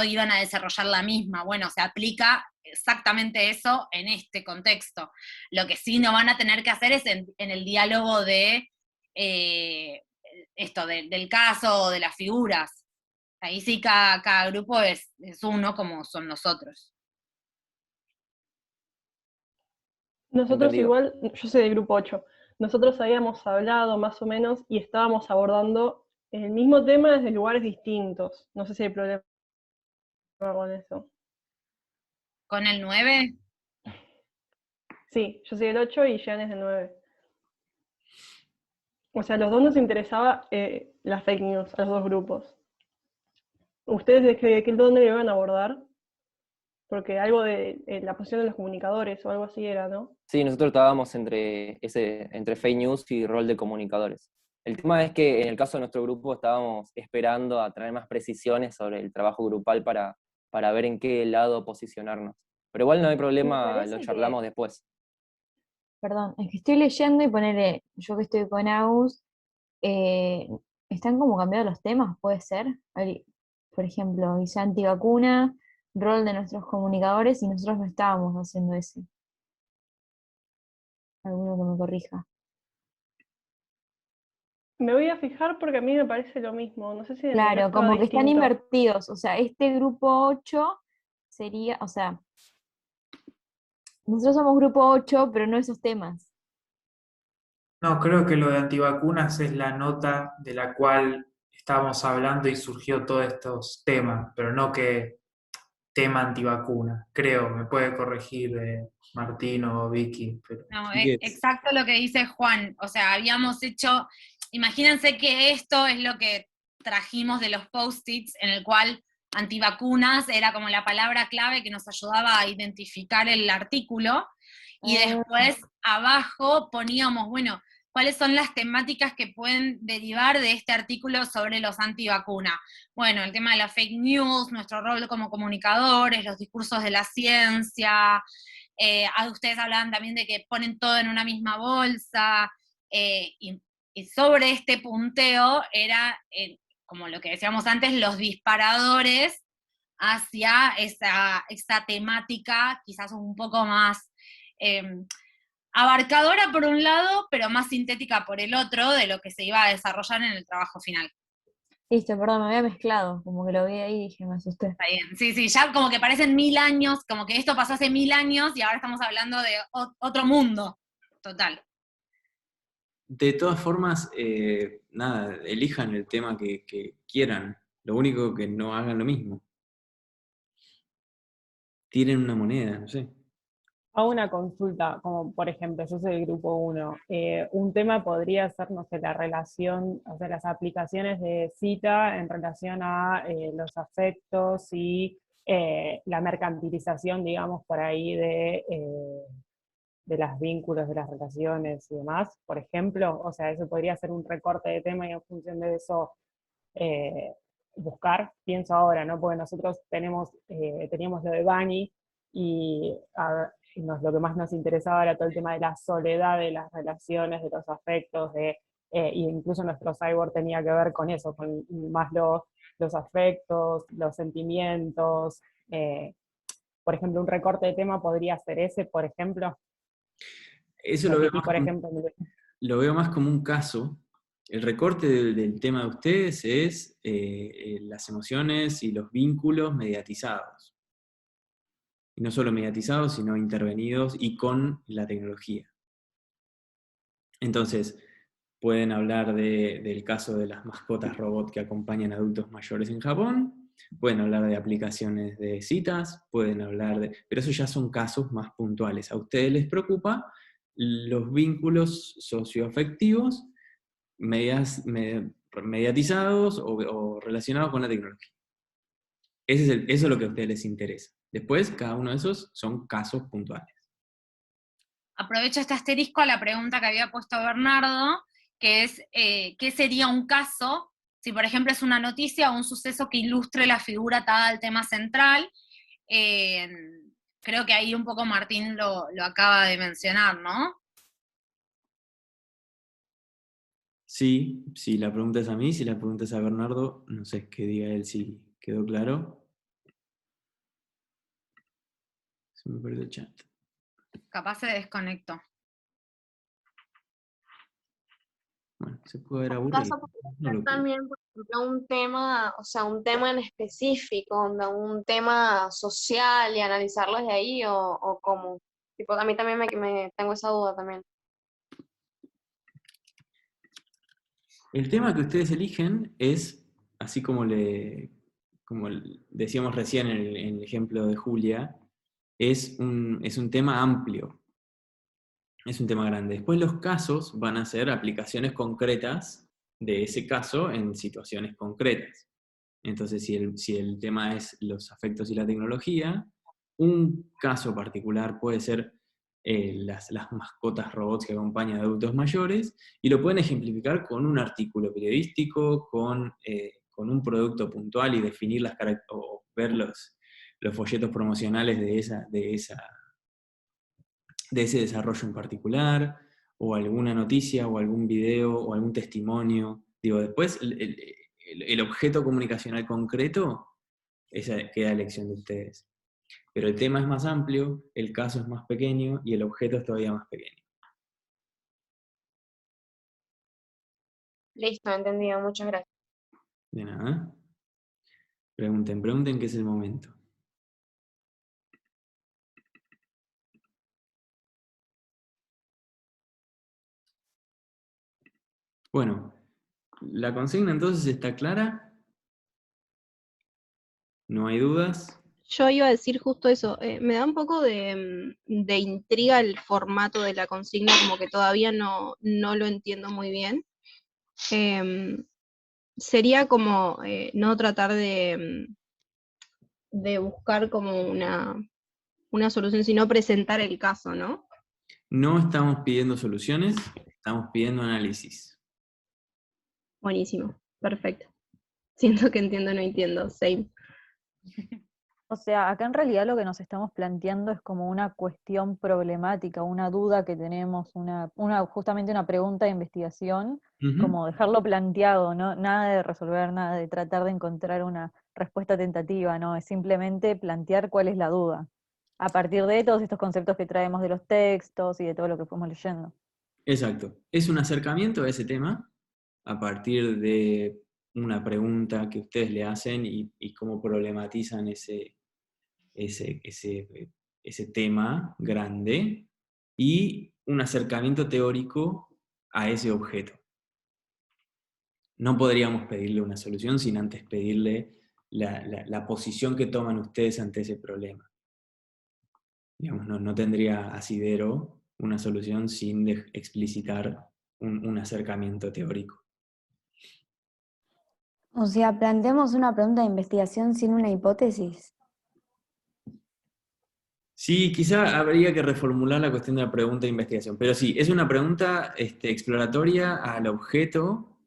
iban a desarrollar la misma. Bueno, se aplica exactamente eso en este contexto. Lo que sí no van a tener que hacer es en el diálogo de del caso o de las figuras. Ahí sí cada grupo es uno como son nosotros. Nosotros Entendido. igual, yo soy del grupo 8, nosotros habíamos hablado más o menos y estábamos abordando el mismo tema desde lugares distintos. No sé si hay problema con eso. ¿Con el 9? Sí, yo soy del 8 y Jean es del 9. O sea, a los dos nos interesaba las fake news, a los dos grupos. ¿Ustedes de dónde lo iban a abordar? Porque algo de la posición de los comunicadores o algo así era, ¿no? Sí, nosotros estábamos entre fake news y rol de comunicadores. El tema es que en el caso de nuestro grupo estábamos esperando a traer más precisiones sobre el trabajo grupal para ver en qué lado posicionarnos. Pero igual no hay problema, parece lo que- charlamos después. Perdón, es que estoy leyendo y ponerle, yo que estoy con Agus, están como cambiados los temas, ¿puede ser? Por ejemplo, dice antivacuna, rol de nuestros comunicadores y nosotros no estábamos haciendo ese. Alguno que me corrija. Me voy a fijar porque a mí me parece lo mismo. No sé si en el Claro, estaba como que están distinto. invertidos, o sea, este grupo 8 sería, o sea, nosotros somos grupo 8, pero no esos temas. No, creo que lo de antivacunas es la nota de la cual estábamos hablando y surgió todos estos temas, pero no que tema antivacuna. Creo, me puede corregir Martín o Vicky. Pero... No, exacto lo que dice Juan. O sea, habíamos hecho, imagínense que esto es lo que trajimos de los post-its, en el cual antivacunas era como la palabra clave que nos ayudaba a identificar el artículo, y después abajo poníamos, bueno, cuáles son las temáticas que pueden derivar de este artículo sobre los antivacunas. Bueno, el tema de la fake news, nuestro rol como comunicadores, los discursos de la ciencia. Ustedes hablaban también de que ponen todo en una misma bolsa, y sobre este punteo era, como lo que decíamos antes, los disparadores hacia esa temática quizás un poco más abarcadora por un lado, pero más sintética por el otro, de lo que se iba a desarrollar en el trabajo final. Listo, perdón, me había mezclado, como que lo vi ahí y dije, me asusté. Está bien, sí, ya como que parecen 1000 años, como que esto pasó hace 1000 años y ahora estamos hablando de otro mundo, total. De todas formas, nada, elijan el tema que quieran. Lo único que no hagan lo mismo. Tiren una moneda, no sé. Hago una consulta, como por ejemplo, yo soy del grupo 1. Un tema podría ser, no sé, la relación, o sea, las aplicaciones de cita en relación a los afectos y la mercantilización, digamos, por ahí de los vínculos, de las relaciones y demás, por ejemplo. O sea, eso podría ser un recorte de tema y en función de eso buscar. Pienso ahora, ¿no? Porque nosotros teníamos lo de Bani y lo que más nos interesaba era todo el tema de la soledad, de las relaciones, de los afectos, y incluso nuestro cyborg tenía que ver con eso, con más los afectos, los sentimientos. Por ejemplo, un recorte de tema podría ser ese, por ejemplo. Eso lo veo más como un caso. El recorte del tema de ustedes es las emociones y los vínculos mediatizados. Y no solo mediatizados, sino intervenidos y con la tecnología. Entonces, pueden hablar del caso de las mascotas robot que acompañan a adultos mayores en Japón, Pueden hablar de aplicaciones de citas, pueden hablar de... Pero eso ya son casos más puntuales. A ustedes les preocupa los vínculos socioafectivos mediatizados o relacionados con la tecnología. Eso es lo que a ustedes les interesa. Después, cada uno de esos son casos puntuales. Aprovecho este asterisco a la pregunta que había puesto Bernardo, que es, ¿qué sería un caso? Si, por ejemplo, es una noticia o un suceso que ilustre la figura atada al tema central. Creo que ahí un poco Martín lo acaba de mencionar, ¿no? Sí, si la pregunta es a mí, si la pregunta es a Bernardo, no sé qué diga él si quedó claro. Se me perdió el chat. Capaz se desconectó. Bueno, se puede ver Un aburrido. caso podría No ser lo creo. también, por ejemplo, un tema, o sea, un tema en específico, un tema social y analizarlo de ahí, o cómo. Tipo, a mí también me tengo esa duda también. El tema que ustedes eligen es, así como decíamos recién en el ejemplo de Julia, es un tema amplio. Es un tema grande. Después los casos van a ser aplicaciones concretas de ese caso en situaciones concretas. Entonces, si el tema es los afectos y la tecnología, un caso particular puede ser las mascotas robots que acompañan a adultos mayores, y lo pueden ejemplificar con un artículo periodístico, con un producto puntual y definir o ver los folletos promocionales de ese desarrollo en particular, o alguna noticia, o algún video, o algún testimonio. Digo, después el objeto comunicacional concreto, esa queda a elección de ustedes. Pero el tema es más amplio, el caso es más pequeño, y el objeto es todavía más pequeño. Listo, entendido, muchas gracias. De nada. Pregunten que es el momento. Bueno, la consigna entonces está clara. ¿No hay dudas? Yo iba a decir justo eso, me da un poco de intriga el formato de la consigna, como que todavía no lo entiendo muy bien. Sería como no tratar de buscar como una solución, sino presentar el caso, ¿no? No estamos pidiendo soluciones, estamos pidiendo análisis. Buenísimo, perfecto. Siento que entiendo, no entiendo, same. O sea, acá en realidad lo que nos estamos planteando es como una cuestión problemática, una duda que tenemos, justamente una pregunta de investigación, como dejarlo planteado, ¿no? Nada de resolver, nada de tratar de encontrar una respuesta tentativa, ¿no? Es simplemente plantear cuál es la duda, a partir de todos estos conceptos que traemos de los textos y de todo lo que fuimos leyendo. Exacto. Es un acercamiento a ese tema a partir de una pregunta que ustedes le hacen y cómo problematizan ese tema grande, y un acercamiento teórico a ese objeto. No podríamos pedirle una solución sin antes pedirle la posición que toman ustedes ante ese problema. Digamos, no tendría asidero una solución sin explicitar un acercamiento teórico. O sea, planteamos una pregunta de investigación sin una hipótesis. Sí, quizá habría que reformular la cuestión de la pregunta de investigación, pero sí, es una pregunta exploratoria al objeto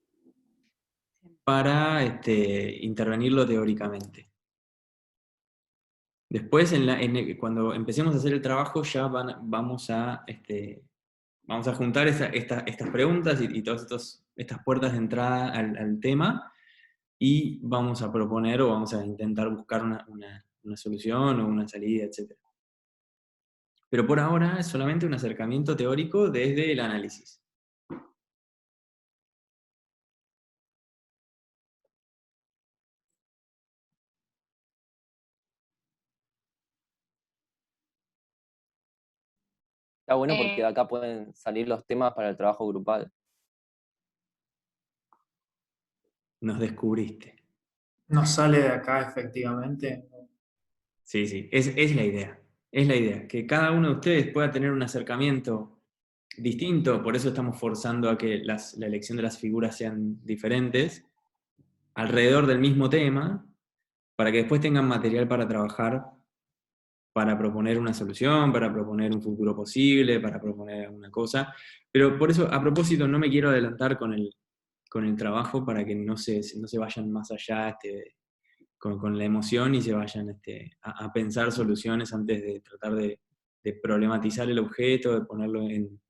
para intervenirlo teóricamente. Después, cuando empecemos a hacer el trabajo, ya vamos a juntar estas preguntas y todas estas puertas de entrada al tema, y vamos a proponer o vamos a intentar buscar una solución o una salida, etc. Pero por ahora es solamente un acercamiento teórico desde el análisis. Está bueno porque de acá pueden salir los temas para el trabajo grupal. Nos descubriste. No sale de acá, efectivamente. Sí, sí, es la idea. Es la idea, que cada uno de ustedes pueda tener un acercamiento distinto, por eso estamos forzando a que la elección de las figuras sean diferentes, alrededor del mismo tema, para que después tengan material para trabajar, para proponer una solución, para proponer un futuro posible, para proponer alguna cosa. Pero por eso, a propósito, no me quiero adelantar con el trabajo para que no se vayan más allá con la emoción y se vayan a pensar soluciones antes de tratar de problematizar el objeto, de ponerlo en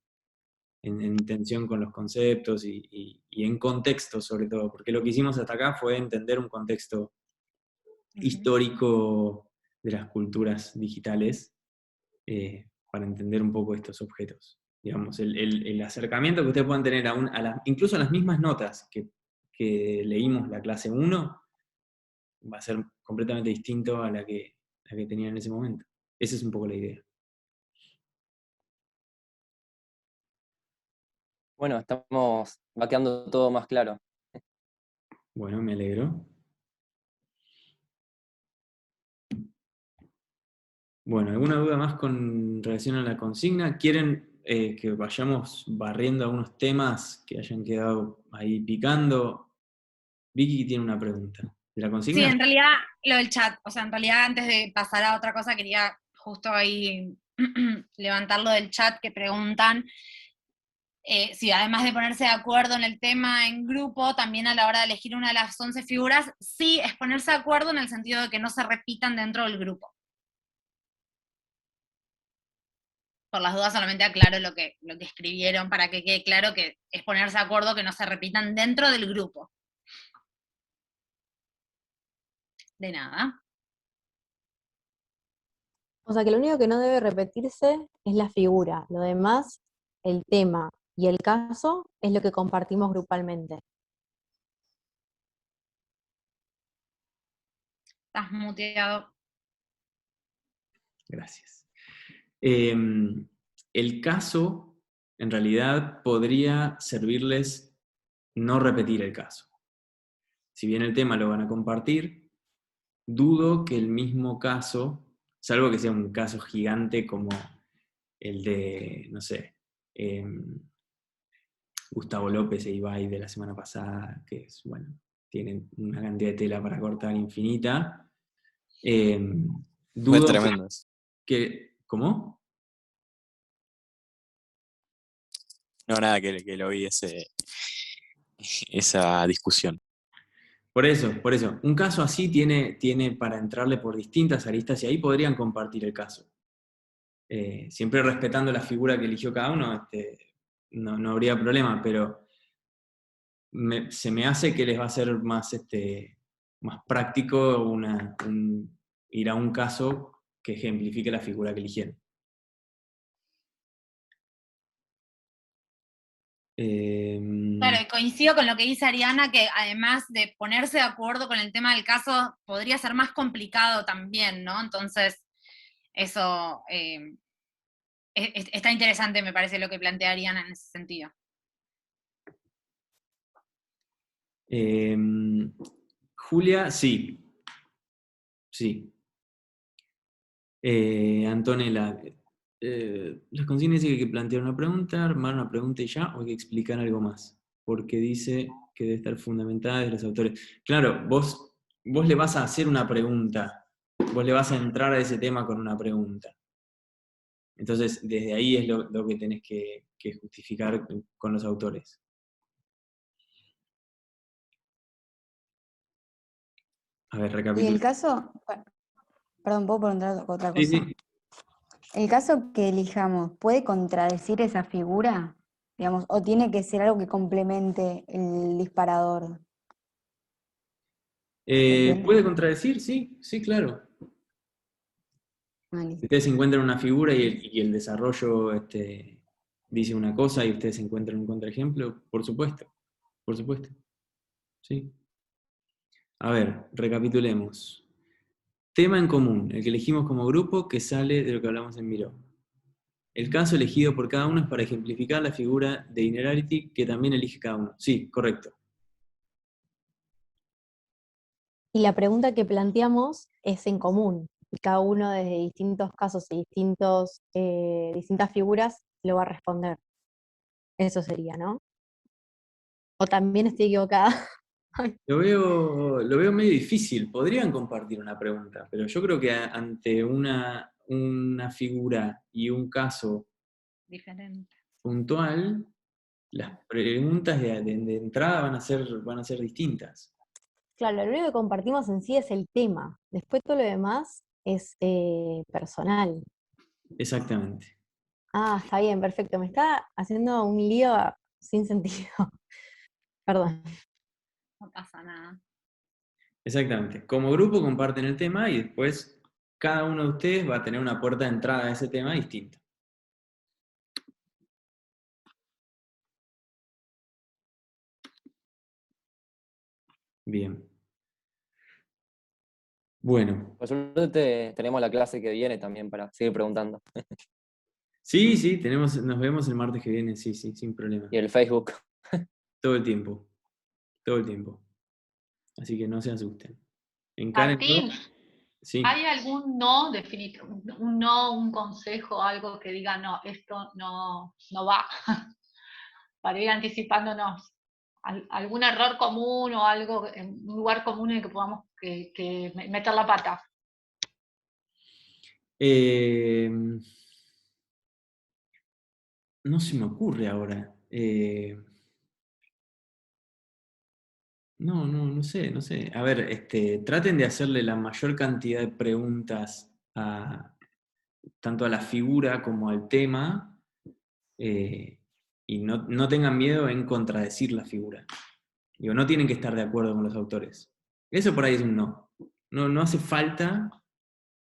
tensión con los conceptos y en contexto sobre todo, porque lo que hicimos hasta acá fue entender un contexto histórico de las culturas digitales para entender un poco estos objetos. Digamos, el acercamiento que ustedes puedan tener incluso a las mismas notas que leímos la clase 1 va a ser completamente distinto a la que tenían en ese momento. Esa es un poco la idea. Bueno, va quedando todo más claro. Bueno, me alegro. Bueno, ¿alguna duda más con relación a la consigna? ¿Quieren que vayamos barriendo algunos temas que hayan quedado ahí picando? Vicky tiene una pregunta. ¿De la Sí, consigna? en realidad lo del chat, o sea, en realidad antes de pasar a otra cosa quería justo ahí levantar lo del chat que preguntan si además de ponerse de acuerdo en el tema en grupo, también a la hora de elegir una de las 11 figuras, sí es ponerse de acuerdo en el sentido de que no se repitan dentro del grupo. Por las dudas solamente aclaro lo que escribieron para que quede claro que es ponerse de acuerdo que no se repitan dentro del grupo. De nada. O sea que lo único que no debe repetirse es la figura. Lo demás, el tema y el caso, es lo que compartimos grupalmente. Estás muteado. Gracias. El caso, en realidad, podría servirles no repetir el caso. Si bien el tema lo van a compartir, dudo que el mismo caso, salvo que sea un caso gigante como el de, no sé, Gustavo López e Ibai de la semana pasada, que es, bueno, tienen una cantidad de tela para cortar infinita. Fue Dudo tremendo. ¿Cómo? No, nada, que lo vi esa discusión. Por eso. Un caso así tiene para entrarle por distintas aristas y ahí podrían compartir el caso. Siempre respetando la figura que eligió cada uno, no habría problema, pero se me hace que les va a ser más práctico ir a un caso que ejemplifique la figura que eligieron. Claro, y coincido con lo que dice Ariana, que además de ponerse de acuerdo con el tema del caso, podría ser más complicado también, ¿no? Entonces, eso está interesante, me parece, lo que plantea Ariana en ese sentido. Julia, sí. Sí. Antonella, las consignas dice que hay que plantear una pregunta, armar una pregunta y ya, o hay que explicar algo más, porque dice que debe estar fundamentada desde los autores. Claro, vos le vas a hacer una pregunta, vos le vas a entrar a ese tema con una pregunta. Entonces, desde ahí es lo que tenés que justificar con los autores. A ver, Y recapitulo. el caso, perdón, ¿puedo preguntar otra cosa? Sí. ¿El caso que elijamos puede contradecir esa figura? Digamos, o tiene que ser algo que complemente el disparador. ¿Puede contradecir? Sí, claro. Vale. Si ustedes encuentran una figura y el desarrollo dice una cosa y ustedes encuentran un contraejemplo, por supuesto. Sí. A ver, recapitulemos. Tema en común, el que elegimos como grupo que sale de lo que hablamos en Miró. El caso elegido por cada uno es para ejemplificar la figura de Innerarity que también elige cada uno. Sí, correcto. Y la pregunta que planteamos es en común, y cada uno desde distintos casos y distintas figuras lo va a responder. Eso sería, ¿no? O también estoy equivocada. Lo veo medio difícil. Podrían compartir una pregunta, pero yo creo que ante una figura y un caso Diferente. puntual, las preguntas de entrada van a ser distintas. Claro, lo único que compartimos en sí es el tema. Después todo lo demás es personal. Exactamente. Ah, está bien, perfecto. Me está haciendo un lío sin sentido. Perdón. No pasa nada. Exactamente. Como grupo comparten el tema y después cada uno de ustedes va a tener una puerta de entrada a ese tema distinta. Bien. Bueno. Por suerte tenemos la clase que viene también para seguir preguntando. Sí, nos vemos el martes que viene, sí, sin problema. Y el Facebook. Todo el tiempo. Todo el tiempo. Así que no se asusten. Martín, Sí. ¿hay algún no definitivo, un no, un consejo, algo que diga no, esto no va? Para ir anticipándonos. ¿Algún error común o algo, un lugar común en el que podamos que meter la pata? No se me ocurre ahora. No sé. A ver, traten de hacerle la mayor cantidad de preguntas tanto a la figura como al tema, y no tengan miedo en contradecir la figura. Digo, no tienen que estar de acuerdo con los autores. Eso por ahí es un no. No hace falta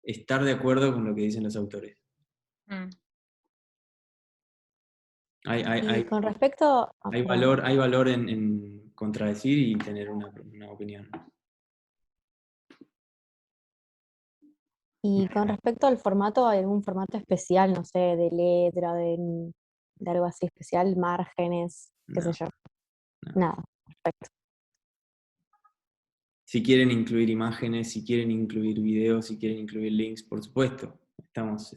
estar de acuerdo con lo que dicen los autores. Y con respecto... Hay valor en contradecir y tener una opinión. Y con respecto al formato, ¿hay algún formato especial, no sé, de letra, de algo así especial, márgenes, qué sé yo? Nada, perfecto. Si quieren incluir imágenes, si quieren incluir videos, si quieren incluir links, por supuesto. Estamos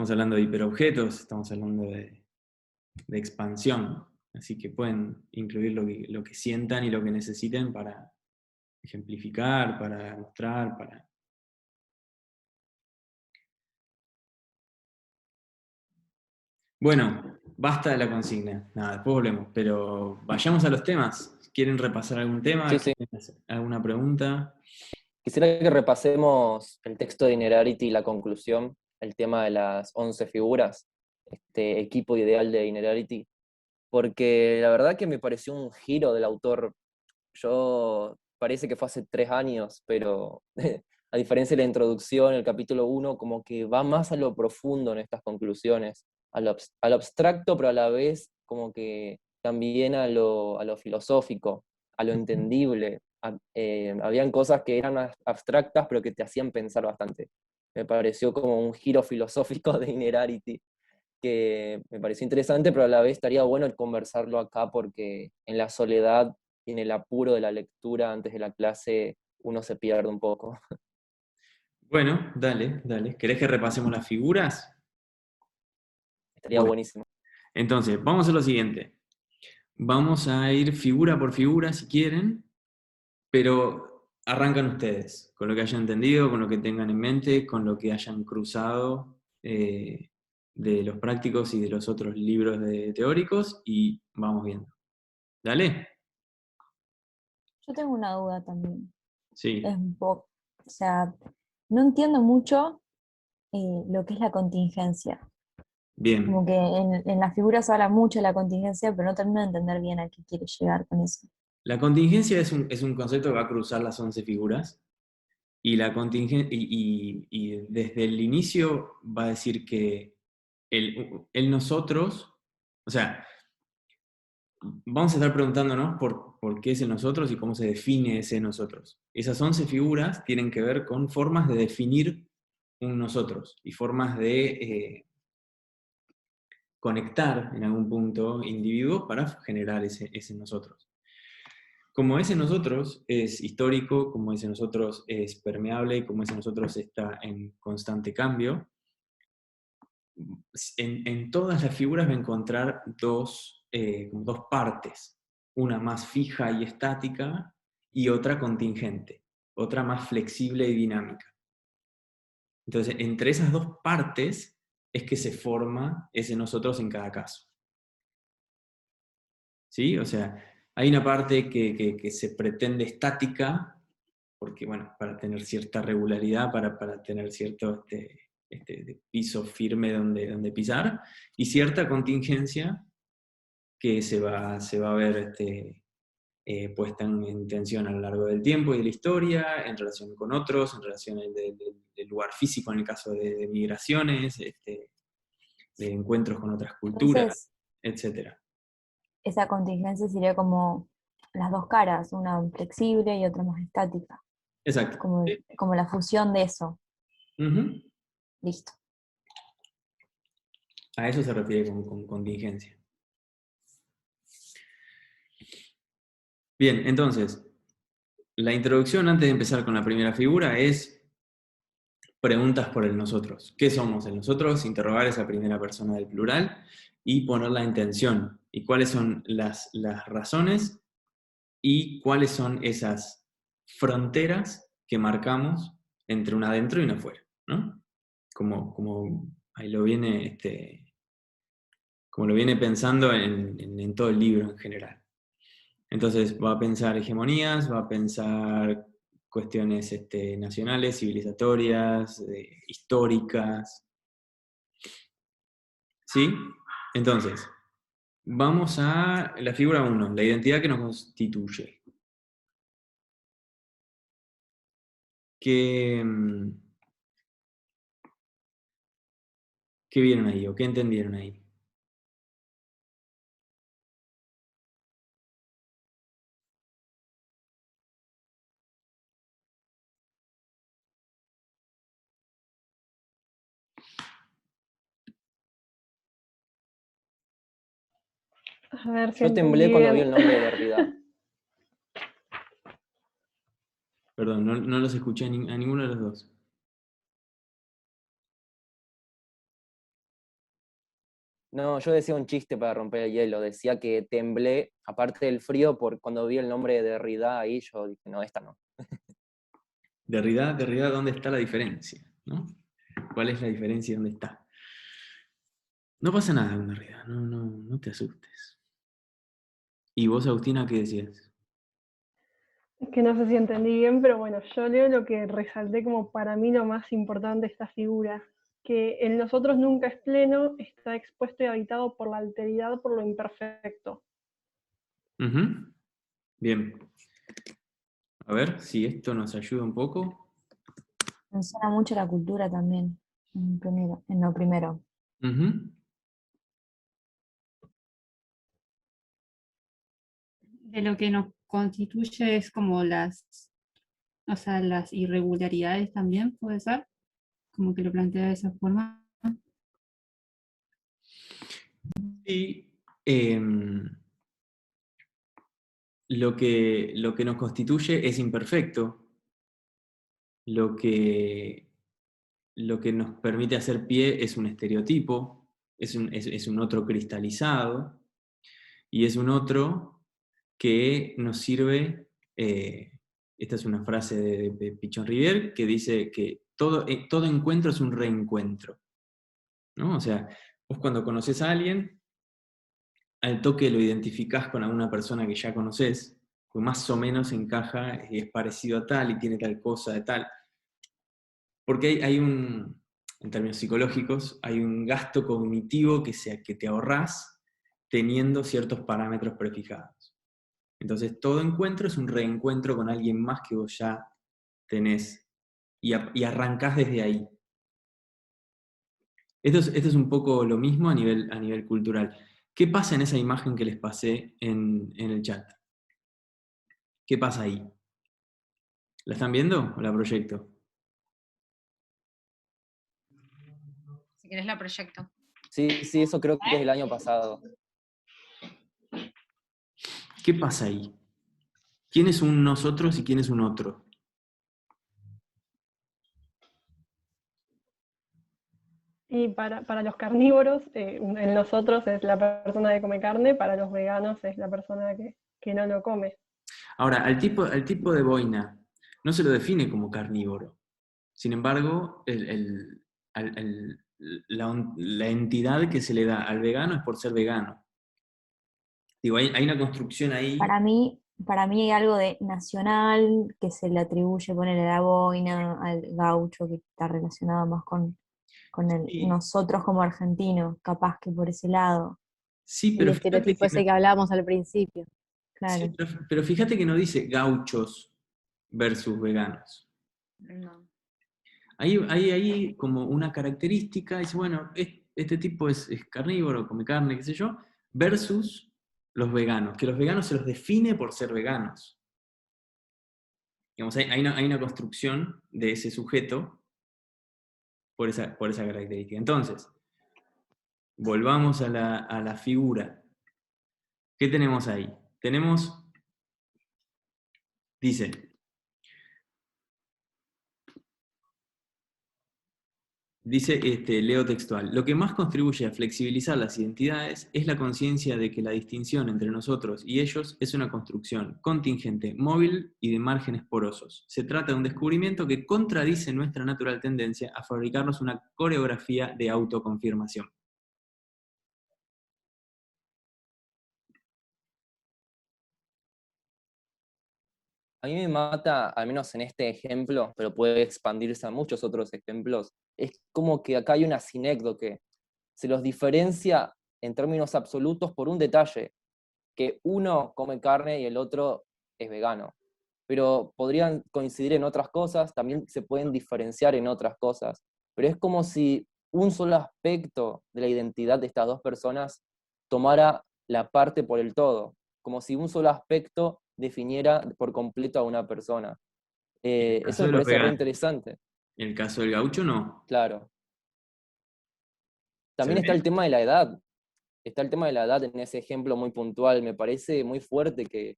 hablando de hiperobjetos, estamos hablando de expansión. Así que pueden incluir lo que sientan y lo que necesiten para ejemplificar, para mostrar, para... Bueno, basta de la consigna. Nada, después volvemos. Pero vayamos a los temas. ¿Quieren repasar algún tema? Sí. ¿Quieren hacer alguna pregunta? Quisiera que repasemos el texto de Inerarity y la conclusión, el tema de las 11 figuras, este equipo ideal de Inerarity, porque la verdad que me pareció un giro del autor. Yo parece que fue hace 3 años, pero a diferencia de la introducción, el capítulo 1 como que va más a lo profundo en estas conclusiones, a lo abstracto, pero a la vez como que también a lo filosófico, a lo entendible. Habían cosas que eran abstractas, pero que te hacían pensar bastante. Me pareció como un giro filosófico de Inerarity, que me pareció interesante, pero a la vez estaría bueno el conversarlo acá, porque en la soledad y en el apuro de la lectura antes de la clase uno se pierde un poco. Bueno, dale. ¿Querés que repasemos las figuras? Estaría buenísimo. Entonces, vamos a hacer lo siguiente. Vamos a ir figura por figura si quieren, pero arrancan ustedes, con lo que hayan entendido, con lo que tengan en mente, con lo que hayan cruzado de los prácticos y de los otros libros teóricos, y vamos viendo. ¿Dale? Yo tengo una duda también. Sí. Es un poco, o sea, no entiendo mucho lo que es la contingencia. Bien. Como que en las figuras se habla mucho de la contingencia, pero no termino de entender bien a qué quiere llegar con eso. La contingencia es un concepto que va a cruzar las 11 figuras, y la y desde el inicio va a decir que el nosotros, o sea, vamos a estar preguntándonos por qué es el nosotros y cómo se define ese nosotros. Esas 11 figuras tienen que ver con formas de definir un nosotros y formas de conectar en algún punto individuos para generar ese nosotros. como ese nosotros es histórico, como ese nosotros es permeable, y como ese nosotros está en constante cambio, en todas las figuras va a encontrar dos partes, una más fija y estática y otra contingente, otra más flexible y dinámica. Entonces, entre esas dos partes es que se forma ese nosotros en cada caso. ¿Sí? O sea, hay una parte que se pretende estática, porque, bueno, para tener cierta regularidad, para tener cierto piso firme donde pisar, y cierta contingencia que se va a ver puesta en tensión a lo largo del tiempo y de la historia, en relación con otros, en relación del lugar físico, en el caso de migraciones, de encuentros con otras culturas, Entonces, etc. esa contingencia sería como las dos caras, una flexible y otra más estática. Exacto. Como la fusión de eso. Ujú. Listo. A eso se refiere con contingencia. Bien, entonces, la introducción antes de empezar con la primera figura es preguntas por el nosotros. ¿Qué somos el nosotros? Interrogar esa primera persona del plural y poner la intención. ¿Y cuáles son las razones? ¿Y cuáles son esas fronteras que marcamos entre un adentro y un afuera? ¿No? Como ahí lo viene, como lo viene pensando en todo el libro en general. Entonces va a pensar hegemonías, va a pensar cuestiones nacionales, civilizatorias, históricas. ¿Sí? Entonces, vamos a la figura 1, la identidad que nos constituye. ¿Qué vieron ahí o qué entendieron ahí? A ver si Yo temblé entendí cuando vi bien. el nombre de Derrida. Perdón, no los escuché a ninguno de los dos. No, yo decía un chiste para romper el hielo. Decía que temblé, aparte del frío, por cuando vi el nombre de Derrida ahí, yo dije, no, esta no. Derrida, ¿dónde está la diferencia? ¿No? ¿Cuál es la diferencia y dónde está? No pasa nada con Derrida, no te asustes. ¿Y vos, Agustina, qué decías? Es que no sé si entendí bien, pero bueno, yo leo lo que resalté como para mí lo más importante de esta figura, que el nosotros nunca es pleno, está expuesto y habitado por la alteridad, por lo imperfecto. Ujú. Bien. A ver si esto nos ayuda un poco. Menciona mucho la cultura también, en lo primero. Ujú. De lo que nos constituye es como o sea, las irregularidades también, puede ser, como que lo plantea de esa forma. Y lo que nos constituye es imperfecto. Lo que nos permite hacer pie es un estereotipo, es un otro cristalizado, y es un otro que nos sirve, esta es una frase de Pichon Rivière, que dice que todo encuentro es un reencuentro, ¿no? O sea, vos cuando conoces a alguien, al toque lo identificás con alguna persona que ya conoces, pues más o menos encaja y es parecido a tal y tiene tal cosa de tal. Porque hay en términos psicológicos, hay un gasto cognitivo que te ahorrás teniendo ciertos parámetros prefijados. Entonces, todo encuentro es un reencuentro con alguien más que vos ya tenés y arrancás desde ahí. Esto es un poco lo mismo a nivel cultural. ¿Qué pasa en esa imagen que les pasé en el chat? ¿Qué pasa ahí? ¿La están viendo o la proyecto? Si querés la proyecto. Sí, eso creo que es del año pasado. ¿Qué pasa ahí? ¿Quién es un nosotros y quién es un otro? Y para los carnívoros, el nosotros es la persona que come carne, para los veganos es la persona que no lo come. Ahora, al tipo de boina no se lo define como carnívoro. Sin embargo, la entidad que se le da al vegano es por ser vegano. Digo, hay una construcción ahí. Para mí hay algo de nacional que se le atribuye poner a la boina, al gaucho, que está relacionado más con nosotros como argentinos, capaz que por ese lado. Sí, El pero fíjate estereotipo ese que hablábamos al principio. sí, Claro. pero fíjate que no dice gauchos versus veganos. No. Hay como una característica, dice, bueno, este tipo es carnívoro, come carne, qué sé yo, versus los veganos, que los veganos se los define por ser veganos. Digamos, hay una construcción de ese sujeto por esa característica. Entonces, volvamos a la figura. ¿Qué tenemos ahí? Dice, leo textual, lo que más contribuye a flexibilizar las identidades es la conciencia de que la distinción entre nosotros y ellos es una construcción contingente, móvil y de márgenes porosos. Se trata de un descubrimiento que contradice nuestra natural tendencia a fabricarnos una coreografía de autoconfirmación. A mí me mata, al menos en este ejemplo, pero puede expandirse a muchos otros ejemplos, es como que acá hay una sinécdoque. Se los diferencia en términos absolutos por un detalle, que uno come carne y el otro es vegano. Pero podrían coincidir en otras cosas, también se pueden diferenciar en otras cosas. Pero es como si un solo aspecto de la identidad de estas dos personas tomara la parte por el todo, como si un solo aspecto definiera por completo a una persona. Eso me parece re interesante. En el caso del gaucho, no. Claro. También está el tema de la edad. Está el tema de la edad en ese ejemplo muy puntual. Me parece muy fuerte que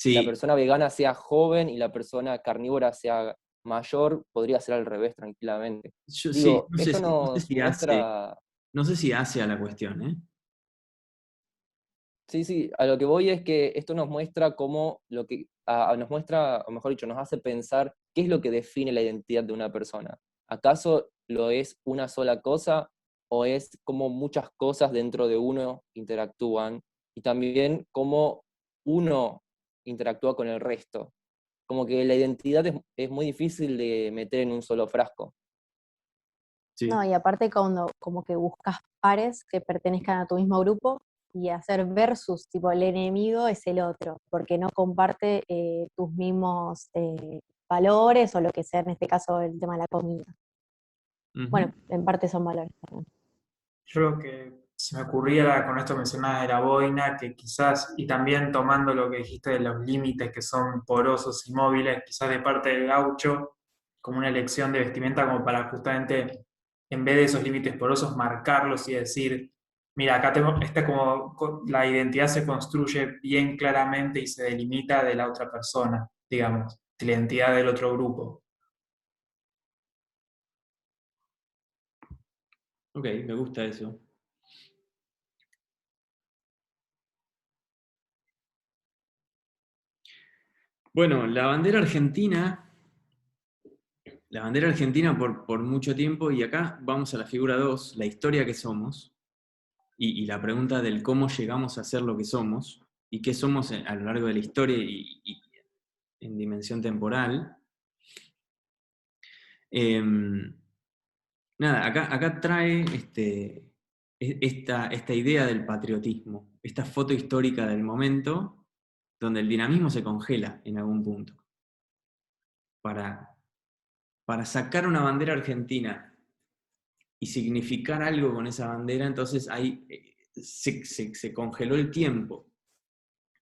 la persona vegana sea joven y la persona carnívora sea mayor. Podría ser al revés tranquilamente. Digo, esto nos muestra... No sé si hace a la cuestión, ¿eh? Sí, a lo que voy es que esto nos muestra cómo nos muestra, o mejor dicho, nos hace pensar qué es lo que define la identidad de una persona. ¿Acaso lo es una sola cosa o es como muchas cosas dentro de uno interactúan y también cómo uno interactúa con el resto? Como que la identidad es muy difícil de meter en un solo frasco. No, y aparte como que buscas pares que pertenezcan a tu mismo grupo y hacer versus, tipo el enemigo es el otro, porque no comparte tus mismos valores o lo que sea, en este caso el tema de la comida. Bueno, en parte son valores también. Yo lo que se me ocurría con esto mencionada de la boina, que quizás, y también tomando lo que dijiste de los límites que son porosos y móviles, quizás de parte del gaucho, como una elección de vestimenta como para justamente, en vez de esos límites porosos, marcarlos y decir, mira, acá está como la identidad se construye bien claramente y se delimita de la otra persona, digamos, de la identidad del otro grupo. Ok, me gusta eso. Bueno, la bandera argentina por mucho tiempo, y acá vamos a la figura 2, la historia que somos, y la pregunta del cómo llegamos a ser lo que somos, y qué somos a lo largo de la historia y en dimensión temporal. Nada, acá trae esta idea del patriotismo, esta foto histórica del momento, donde el dinamismo se congela en algún punto. Para sacar una bandera argentina y significar algo con esa bandera, entonces ahí se congeló el tiempo.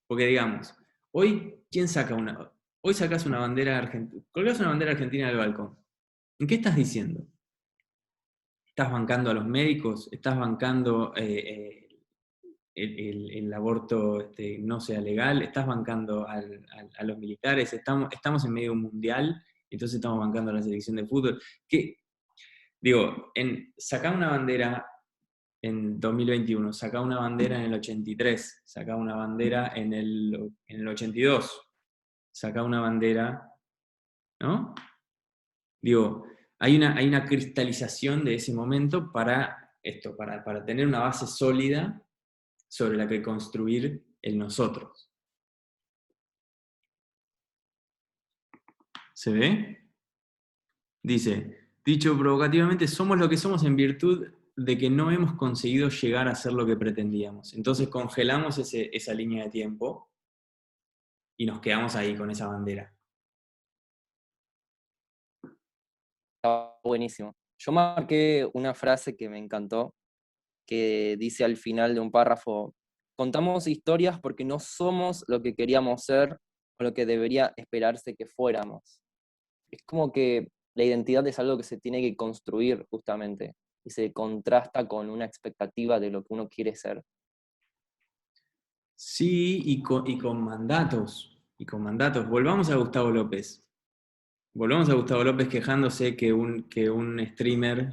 Porque digamos, hoy sacas una bandera argentina, colgás una bandera argentina del balcón. ¿En qué estás diciendo? ¿Estás bancando a los médicos? ¿Estás bancando el aborto no sea legal, estás bancando a los militares, estamos en medio de un mundial, entonces estamos bancando a la selección de fútbol. Digo, sacar una bandera en 2021, sacar una bandera en el 83, sacar una bandera en el 82, sacar una bandera, ¿no? Digo, hay una cristalización de ese momento para esto, para tener una base sólida sobre la que construir el nosotros. ¿Se ve? Dice, dicho provocativamente, somos lo que somos en virtud de que no hemos conseguido llegar a ser lo que pretendíamos. Entonces congelamos esa línea de tiempo y nos quedamos ahí con esa bandera. Está buenísimo. Yo marqué una frase que me encantó, que dice al final de un párrafo: contamos historias porque no somos lo que queríamos ser o lo que debería esperarse que fuéramos. Es como que la identidad es algo que se tiene que construir justamente, y se contrasta con una expectativa de lo que uno quiere ser. Sí, y con mandatos. Volvamos a Gustavo López. Volvamos a Gustavo López quejándose que un streamer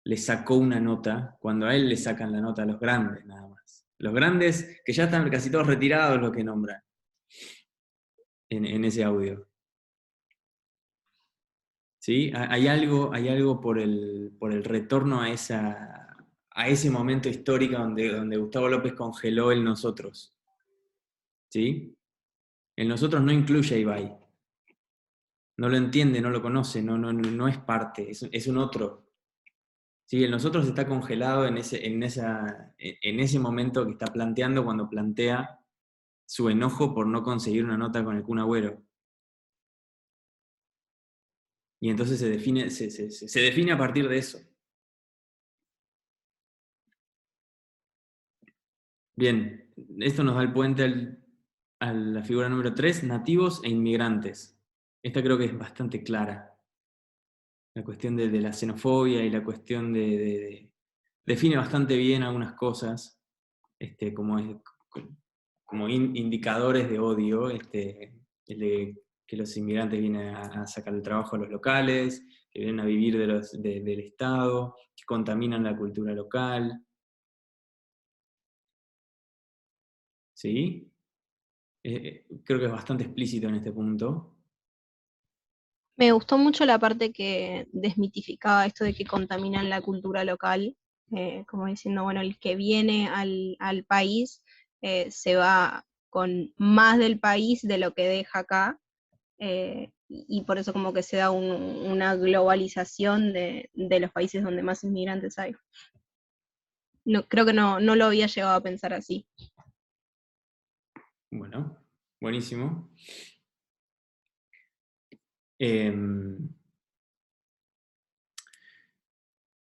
le sacó una nota, cuando a él le sacan la nota a los grandes nada más. Los grandes, que ya están casi todos retirados, lo que nombran en ese audio. ¿Sí? Hay algo por el retorno a ese momento histórico donde Gustavo López congeló el nosotros. ¿Sí? El nosotros no incluye a Ibai. No lo entiende, no lo conoce, no es parte, es un otro. ¿Sí? El nosotros está congelado en ese momento que está planteando cuando plantea su enojo por no conseguir una nota con el Kun Agüero. Y entonces se define a partir de eso. Bien, esto nos da el puente a la figura número 3, nativos e inmigrantes. Esta creo que es bastante clara. La cuestión de la xenofobia y la cuestión define bastante bien algunas cosas, como indicadores de odio, el de que los inmigrantes vienen a sacar el trabajo a los locales, que vienen a vivir del Estado, que contaminan la cultura local. ¿Sí? Creo que es bastante explícito en este punto. Me gustó mucho la parte que desmitificaba esto de que contaminan la cultura local, como diciendo, bueno, el que viene al país se va con más del país de lo que deja acá, y por eso como que se da una globalización de los países donde más inmigrantes hay. No, creo que no lo había llegado a pensar así. Bueno, buenísimo.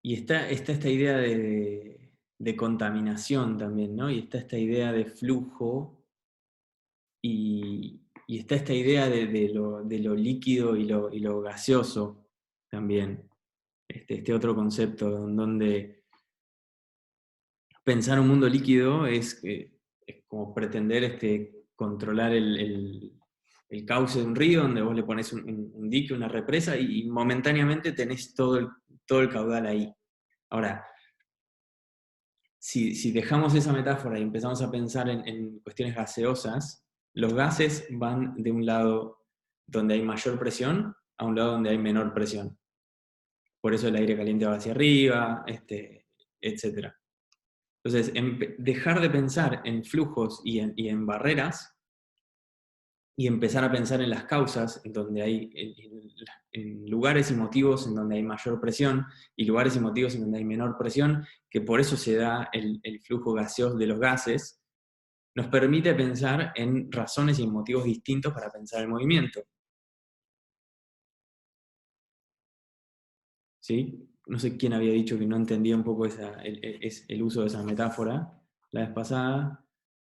Y está esta idea de contaminación también, ¿no? Y está esta idea de flujo, y está esta idea de lo líquido y lo gaseoso también. Este otro concepto en donde pensar un mundo líquido es como pretender controlar el cauce de un río, donde vos le pones un dique, una represa, y momentáneamente tenés todo el caudal ahí. Ahora, si dejamos esa metáfora y empezamos a pensar en cuestiones gaseosas, los gases van de un lado donde hay mayor presión a un lado donde hay menor presión. Por eso el aire caliente va hacia arriba, etc. Entonces, dejar de pensar en flujos y en barreras, y empezar a pensar en las causas, en donde hay en lugares y motivos en donde hay mayor presión, y lugares y motivos en donde hay menor presión, que por eso se da el flujo gaseoso de los gases, nos permite pensar en razones y en motivos distintos para pensar el movimiento. ¿Sí? No sé quién había dicho que no entendía un poco el uso de esa metáfora la vez pasada.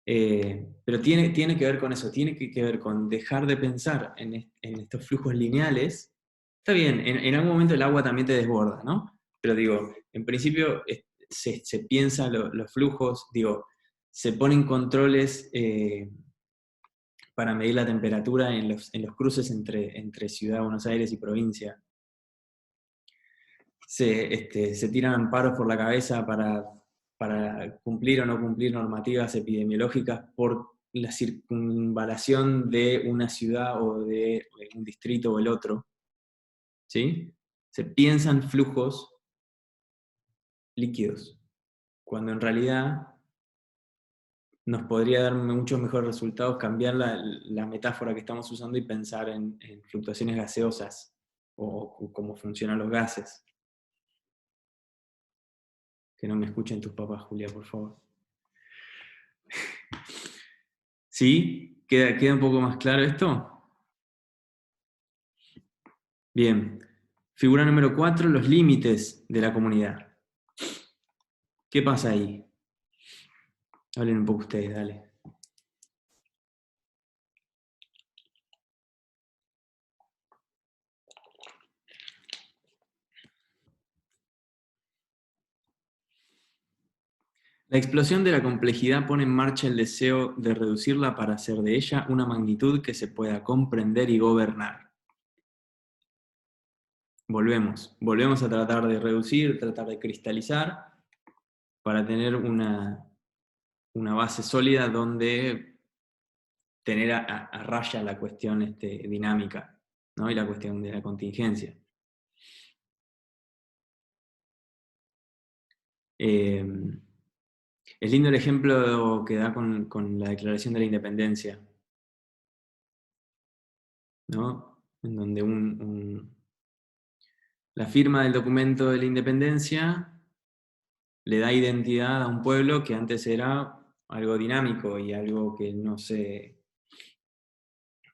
Pero tiene que ver con eso, tiene que ver con dejar de pensar en estos flujos lineales. Está bien, en algún momento el agua también te desborda, ¿no? Pero digo, en principio se piensa los flujos, digo, se ponen controles para medir la temperatura en los cruces entre Ciudad de Buenos Aires y provincia. Se tiran amparos por la cabeza para cumplir o no cumplir normativas epidemiológicas por la circunvalación de una ciudad o de un distrito o el otro. ¿Sí? Se piensan flujos líquidos, cuando en realidad nos podría dar muchos mejores resultados cambiar la metáfora que estamos usando y pensar en fluctuaciones gaseosas o cómo funcionan los gases. Que no me escuchen tus papás, Julia, por favor. ¿Sí? ¿Queda un poco más claro esto? Bien. Figura número 4, los límites de la comunidad. ¿Qué pasa ahí? Hablen un poco ustedes, dale. La explosión de la complejidad pone en marcha el deseo de reducirla para hacer de ella una magnitud que se pueda comprender y gobernar. Volvemos a tratar de reducir, tratar de cristalizar, para tener una base sólida donde tener a raya la cuestión dinámica, ¿no? Y la cuestión de la contingencia. Es lindo el ejemplo que da con la Declaración de la Independencia, ¿no? En donde la firma del documento de la Independencia le da identidad a un pueblo que antes era algo dinámico y algo que no sé,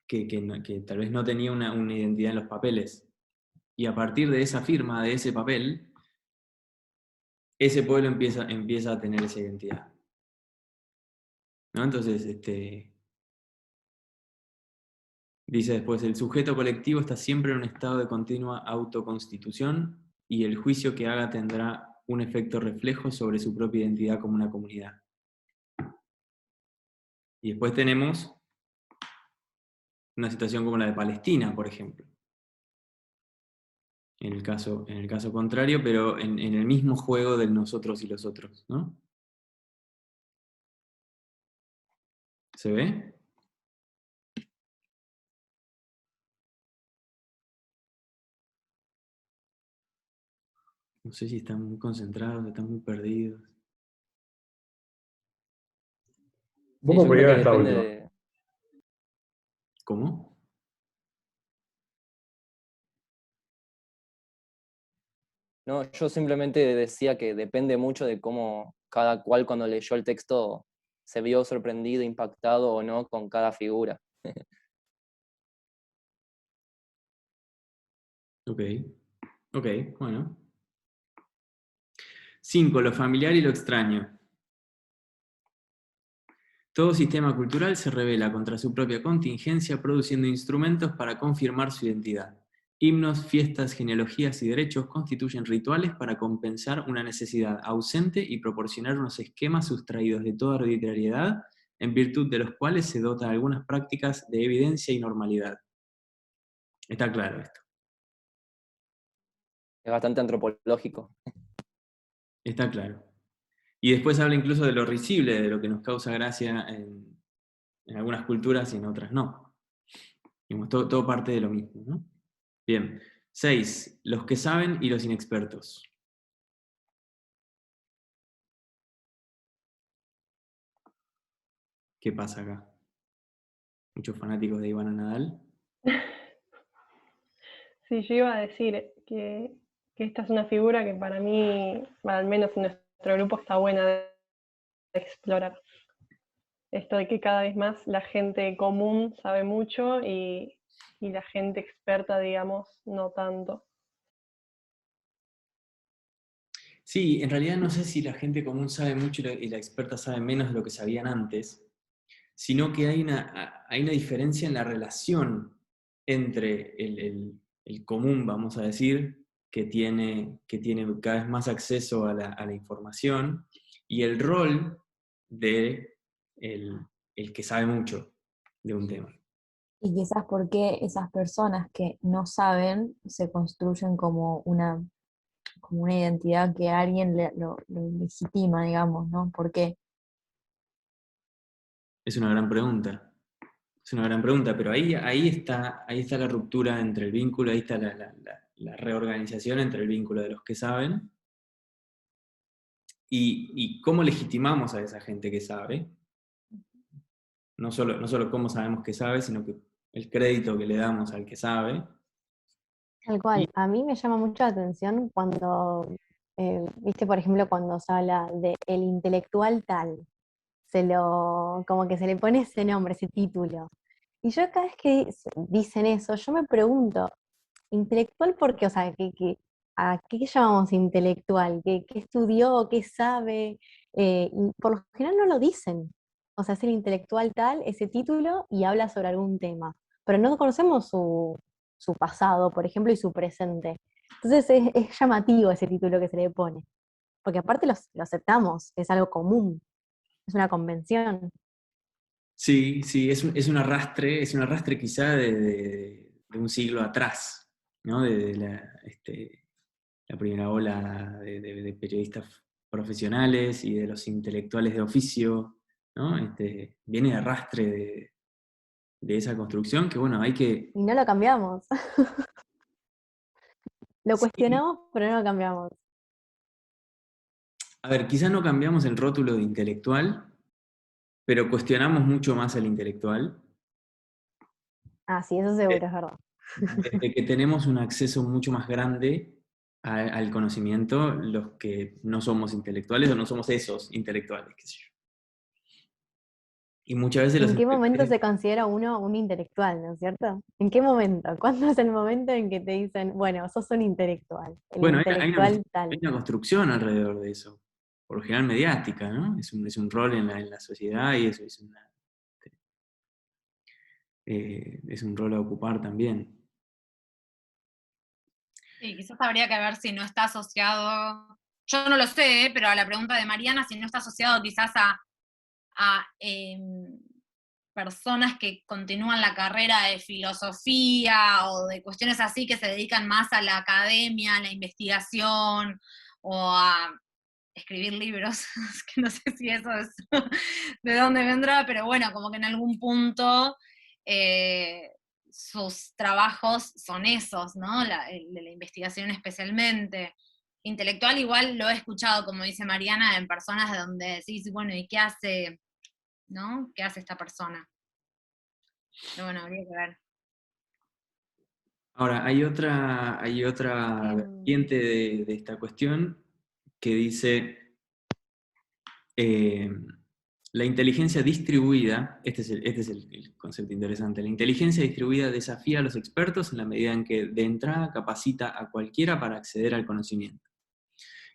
que tal vez no tenía una identidad en los papeles. Y a partir de esa firma, de ese papel, ese pueblo empieza a tener esa identidad, ¿no? Entonces, dice después, el sujeto colectivo está siempre en un estado de continua autoconstitución y el juicio que haga tendrá un efecto reflejo sobre su propia identidad como una comunidad. Y después tenemos una situación como la de Palestina, por ejemplo. En el caso contrario, pero en el mismo juego del nosotros y los otros, ¿no? ¿Se ve? No sé si están muy concentrados, están muy perdidos. Un poco perdida esta última. ¿Cómo? No, yo simplemente decía que depende mucho de cómo cada cual cuando leyó el texto se vio sorprendido, impactado o no con cada figura. Ok, bueno. 5. Lo familiar y lo extraño. Todo sistema cultural se revela contra su propia contingencia produciendo instrumentos para confirmar su identidad. Himnos, fiestas, genealogías y derechos constituyen rituales para compensar una necesidad ausente y proporcionar unos esquemas sustraídos de toda arbitrariedad, en virtud de los cuales se dota algunas prácticas de evidencia y normalidad. Está claro esto. Es bastante antropológico. Está claro. Y después habla incluso de lo risible, de lo que nos causa gracia en algunas culturas y en otras no. Digamos, todo parte de lo mismo, ¿no? Bien. 6. Los que saben y los inexpertos. ¿Qué pasa acá? Muchos fanáticos de Ivana Nadal. Sí, yo iba a decir que esta es una figura que para mí, al menos en nuestro grupo, está buena de explorar. Esto de que cada vez más la gente común sabe mucho y la gente experta, digamos, no tanto. Sí, en realidad no sé si la gente común sabe mucho y la experta sabe menos de lo que sabían antes, sino que hay una diferencia en la relación entre el común, vamos a decir, que tiene cada vez más acceso a la información, y el rol de el que sabe mucho de un tema. Y quizás porque esas personas que no saben se construyen como una identidad que alguien lo legitima, digamos, ¿no? ¿Por qué? Es una gran pregunta. Es una gran pregunta, pero ahí está la ruptura entre el vínculo, ahí está la reorganización entre el vínculo de los que saben y cómo legitimamos a esa gente que sabe. No solo cómo sabemos que sabe, sino que el crédito que le damos al que sabe. Tal cual. A mí me llama mucho la atención cuando, viste, por ejemplo, cuando se habla de el intelectual tal, como que se le pone ese nombre, ese título. Y yo cada vez que dicen eso, yo me pregunto, ¿intelectual por qué? O sea, ¿a qué llamamos intelectual? ¿Qué estudió? ¿Qué sabe? Y por lo general no lo dicen. O sea, es el intelectual tal, ese título, y habla sobre algún tema. Pero no conocemos su pasado, por ejemplo, y su presente. Entonces es llamativo ese título que se le pone. Porque aparte lo aceptamos, es algo común, es una convención. Sí, sí, es un arrastre quizá de un siglo atrás, ¿no? De la primera ola de periodistas profesionales y de los intelectuales de oficio, ¿no? Viene de arrastre de esa construcción que, bueno, hay que... Y no lo cambiamos. Lo Sí. cuestionamos, pero no lo cambiamos. A ver, quizá no cambiamos el rótulo de intelectual, pero cuestionamos mucho más al intelectual. Ah, sí, eso seguro, es verdad. Desde que tenemos un acceso mucho más grande al conocimiento, los que no somos intelectuales o no somos esos intelectuales, qué sé yo. Y muchas veces los ¿En qué momento intelectuales... se considera uno un intelectual, ¿no es cierto? ¿En qué momento? ¿Cuándo es el momento en que te dicen, bueno, sos un intelectual, el Bueno, intelectual tal? hay una construcción alrededor de eso, por lo general mediática, ¿no? Es un rol en la sociedad y eso es un rol a ocupar también. Sí, quizás habría que ver si no está asociado, yo no lo sé, pero a la pregunta de Mariana, si no está asociado quizás a personas que continúan la carrera de filosofía o de cuestiones así que se dedican más a la academia, a la investigación o a escribir libros, que no sé si eso es de dónde vendrá, pero bueno, como que en algún punto sus trabajos son esos, ¿no? El de la investigación especialmente. Intelectual igual lo he escuchado, como dice Mariana, en personas de donde decís, bueno, ¿y qué hace, no? ¿Qué hace esta persona? Pero bueno, habría que ver. Ahora, hay otra vertiente de esta cuestión que dice la inteligencia distribuida, este es el concepto interesante, la inteligencia distribuida desafía a los expertos en la medida en que de entrada capacita a cualquiera para acceder al conocimiento.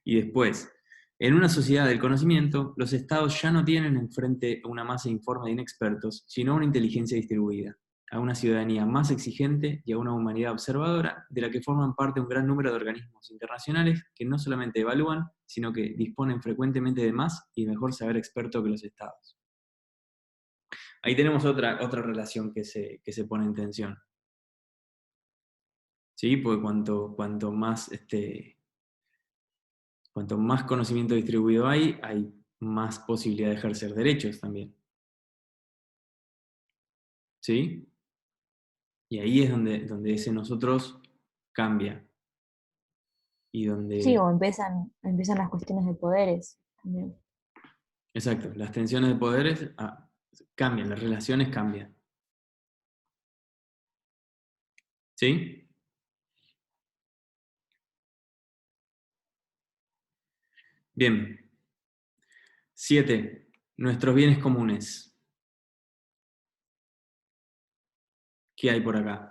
Y después, en una sociedad del conocimiento, los estados ya no tienen enfrente a una masa informe de inexpertos, sino a una inteligencia distribuida, a una ciudadanía más exigente y a una humanidad observadora, de la que forman parte un gran número de organismos internacionales que no solamente evalúan, sino que disponen frecuentemente de más y mejor saber experto que los estados. Ahí tenemos otra relación que se pone en tensión. ¿Sí? Porque cuanto más conocimiento distribuido hay más posibilidad de ejercer derechos también. ¿Sí? Y ahí es donde ese nosotros cambia. Y Sí, donde, o empiezan las cuestiones de poderes también. exacto, las tensiones de poderes cambian, las relaciones cambian. ¿Sí? Bien. 7. Nuestros bienes comunes. ¿Qué hay por acá?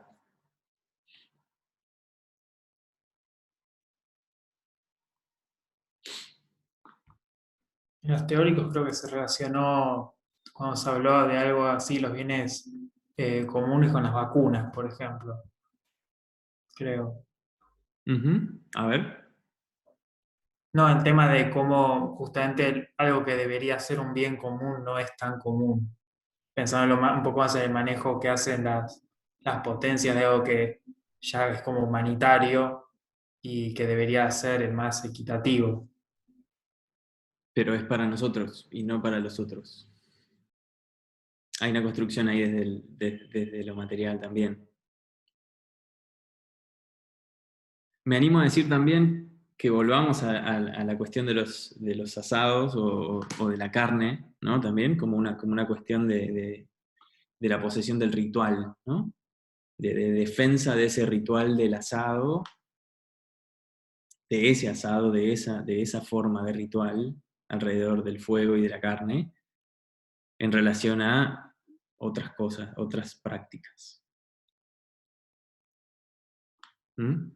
En los teóricos creo que se relacionó, cuando se hablaba de algo así, los bienes comunes con las vacunas, por ejemplo. Creo. A ver. No, el tema de cómo justamente algo que debería ser un bien común no es tan común. Pensando un poco más en el manejo que hacen las potencias de algo que ya es como humanitario y que debería ser el más equitativo. Pero es para nosotros y no para los otros. Hay una construcción ahí desde lo material también. Me animo a decir también que volvamos a la cuestión de los asados o de la carne, ¿no? También como una cuestión de la posesión del ritual, ¿no? De defensa de ese ritual del asado, de ese asado, de esa forma de ritual alrededor del fuego y de la carne, en relación a otras cosas, otras prácticas. ¿Mm?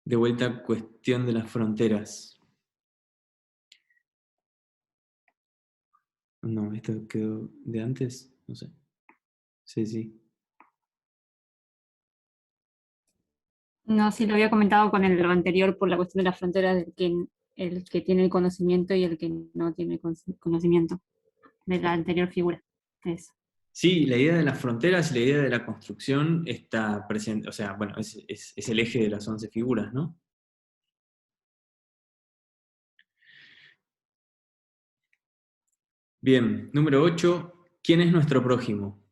De vuelta, cuestión de las fronteras. No, esto quedó de antes, no sé. Sí. No, sí, lo había comentado con lo anterior por la cuestión de las fronteras, el que tiene el conocimiento y el que no tiene conocimiento, de la anterior figura. Eso. Sí, la idea de las fronteras y la idea de la construcción está presente, o sea, bueno, es el eje de las 11 figuras, ¿no? Bien, número 8, ¿quién es nuestro prójimo?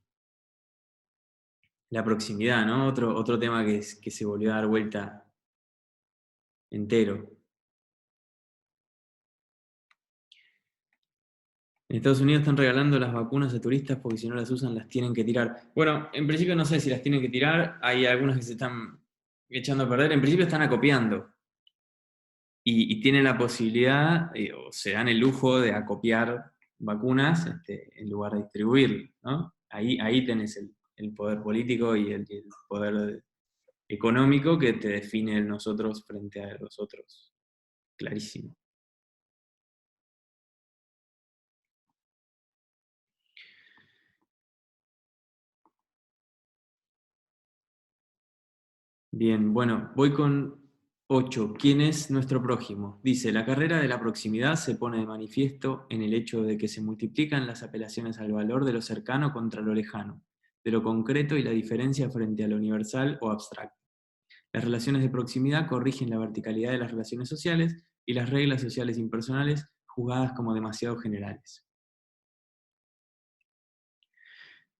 La proximidad, ¿no? Otro tema que se volvió a dar vuelta entero. En Estados Unidos están regalando las vacunas a turistas porque si no las usan las tienen que tirar. Bueno, en principio no sé si las tienen que tirar, hay algunas que se están echando a perder, en principio están acopiando. Y tienen la posibilidad, o se dan el lujo de acopiar vacunas en lugar de distribuir, ¿no? Ahí tenés el poder político y el poder económico que te define el nosotros frente a los otros. Clarísimo. Bien, bueno, voy con 8. ¿Quién es nuestro prójimo? Dice, la carrera de la proximidad se pone de manifiesto en el hecho de que se multiplican las apelaciones al valor de lo cercano contra lo lejano, de lo concreto y la diferencia frente a lo universal o abstracto. Las relaciones de proximidad corrigen la verticalidad de las relaciones sociales y las reglas sociales impersonales juzgadas como demasiado generales.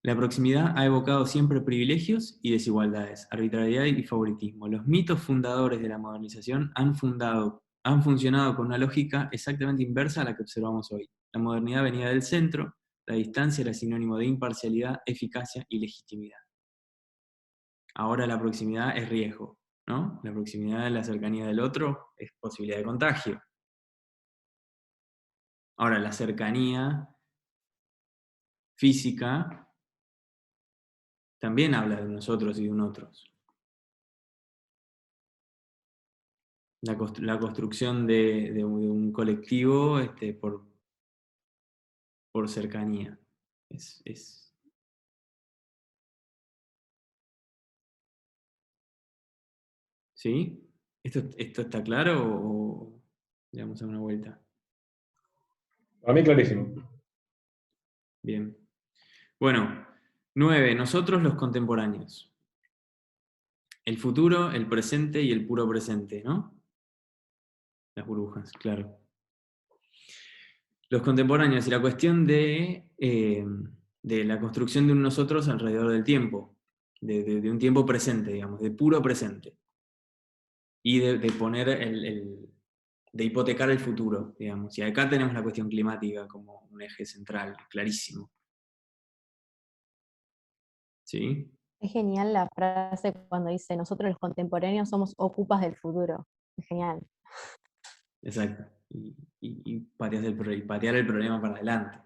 La proximidad ha evocado siempre privilegios y desigualdades, arbitrariedad y favoritismo. Los mitos fundadores de la modernización han funcionado con una lógica exactamente inversa a la que observamos hoy. La modernidad venía del centro, la distancia era sinónimo de imparcialidad, eficacia y legitimidad. Ahora la proximidad es riesgo, ¿no? La proximidad, la cercanía del otro es posibilidad de contagio. Ahora la cercanía física también habla de nosotros y de un otros. La construcción de un colectivo por cercanía. ¿Sí? ¿Esto está claro o le damos a una vuelta? Para mí clarísimo. Bien. Bueno, 9. Nosotros los contemporáneos. El futuro, el presente y el puro presente, ¿no? Las burbujas, claro. Los contemporáneos y la cuestión de la construcción de un nosotros alrededor del tiempo, de un tiempo presente, digamos, de puro presente. Y de poner de hipotecar el futuro, digamos. Y acá tenemos la cuestión climática como un eje central, clarísimo. ¿Sí? Es genial la frase cuando dice, nosotros los contemporáneos somos ocupas del futuro. Es genial. Exacto. Y patear el problema para adelante.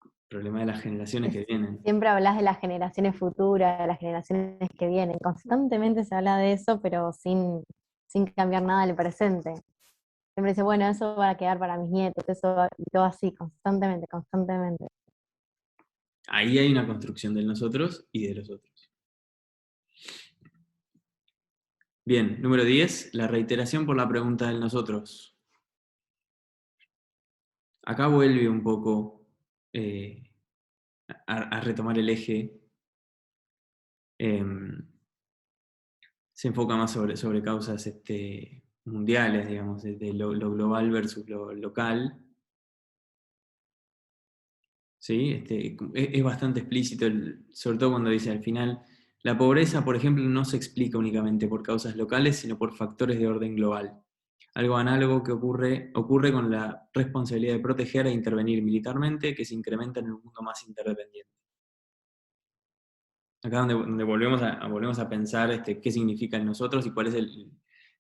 El problema de las generaciones que vienen. Siempre hablas de las generaciones futuras, de las generaciones que vienen. Constantemente se habla de eso, pero sin cambiar nada del presente. Siempre dice, bueno, eso va a quedar para mis nietos, eso, y todo así, constantemente. Ahí hay una construcción del nosotros y de los otros. Bien, número 10, la reiteración por la pregunta del nosotros. Acá vuelve un poco a retomar el eje. Se enfoca más sobre causas mundiales, digamos, de lo global versus lo local. ¿Sí? Es bastante explícito, sobre todo cuando dice al final, la pobreza, por ejemplo, no se explica únicamente por causas locales, sino por factores de orden global. Algo análogo que ocurre con la responsabilidad de proteger e intervenir militarmente, que se incrementa en un mundo más interdependiente. Acá donde volvemos a pensar qué significa el nosotros y cuál es el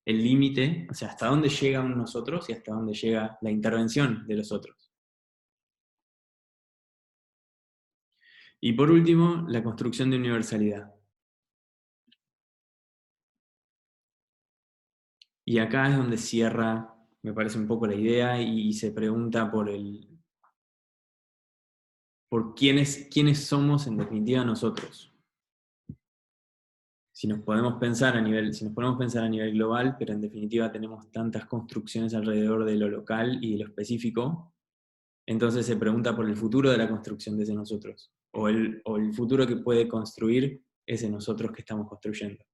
límite, o sea, hasta dónde llega un nosotros y hasta dónde llega la intervención de los otros. Y por último, la construcción de universalidad. Y acá es donde cierra, me parece un poco la idea, y se pregunta por quiénes somos en definitiva nosotros. Si nos ponemos pensar a nivel global, pero en definitiva tenemos tantas construcciones alrededor de lo local y de lo específico, entonces se pregunta por el futuro de la construcción de ese nosotros, o el futuro que puede construir ese nosotros que estamos construyendo.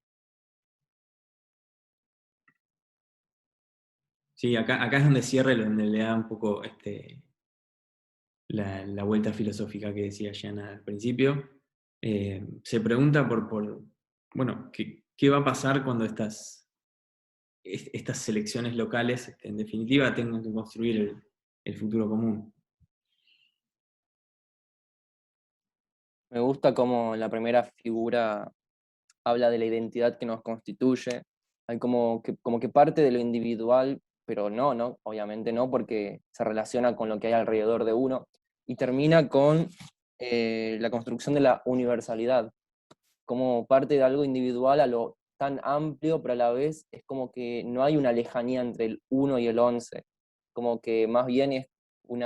Sí, acá es donde cierra, donde le da un poco la vuelta filosófica que decía Yana al principio. Se pregunta bueno, ¿qué va a pasar cuando estas selecciones locales, en definitiva, tengan que construir el futuro común? Me gusta cómo la primera figura habla de la identidad que nos constituye. Hay como que parte de lo individual, pero no, obviamente no, porque se relaciona con lo que hay alrededor de uno, y termina con la construcción de la universalidad, como parte de algo individual a lo tan amplio, pero a la vez es como que no hay una lejanía entre el 1 y el 11, como que más bien es un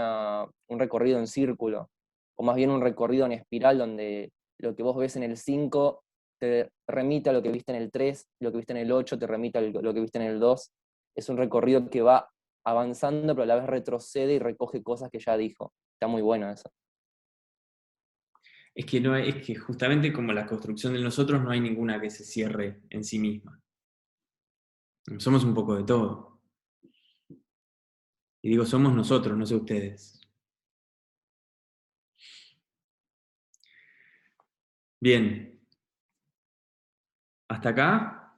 recorrido en círculo, o más bien un recorrido en espiral donde lo que vos ves en el 5 te remite a lo que viste en el 3, lo que viste en el 8 te remite a lo que viste en el 2. Es un recorrido que va avanzando, pero a la vez retrocede y recoge cosas que ya dijo. Está muy bueno eso. Es que justamente como la construcción de nosotros no hay ninguna que se cierre en sí misma. Somos un poco de todo. Y digo, somos nosotros, no sé ustedes. Bien. ¿Hasta acá?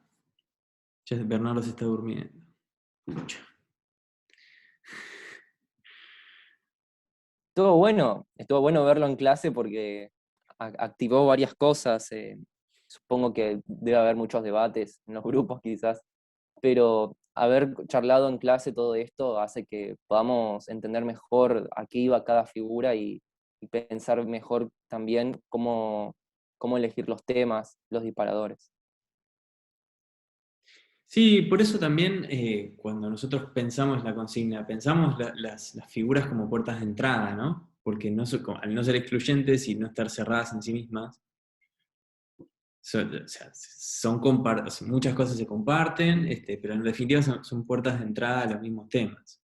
Ya Bernardo se está durmiendo. Pucha. Estuvo bueno verlo en clase porque activó varias cosas. Supongo que debe haber muchos debates en los grupos quizás, pero haber charlado en clase todo esto hace que podamos entender mejor a qué iba cada figura y pensar mejor también cómo elegir los temas, los disparadores. Sí, por eso también cuando nosotros pensamos la consigna, pensamos las figuras como puertas de entrada, ¿no? Porque al no ser excluyentes y no estar cerradas en sí mismas, o sea, muchas cosas se comparten, pero en definitiva son puertas de entrada a los mismos temas.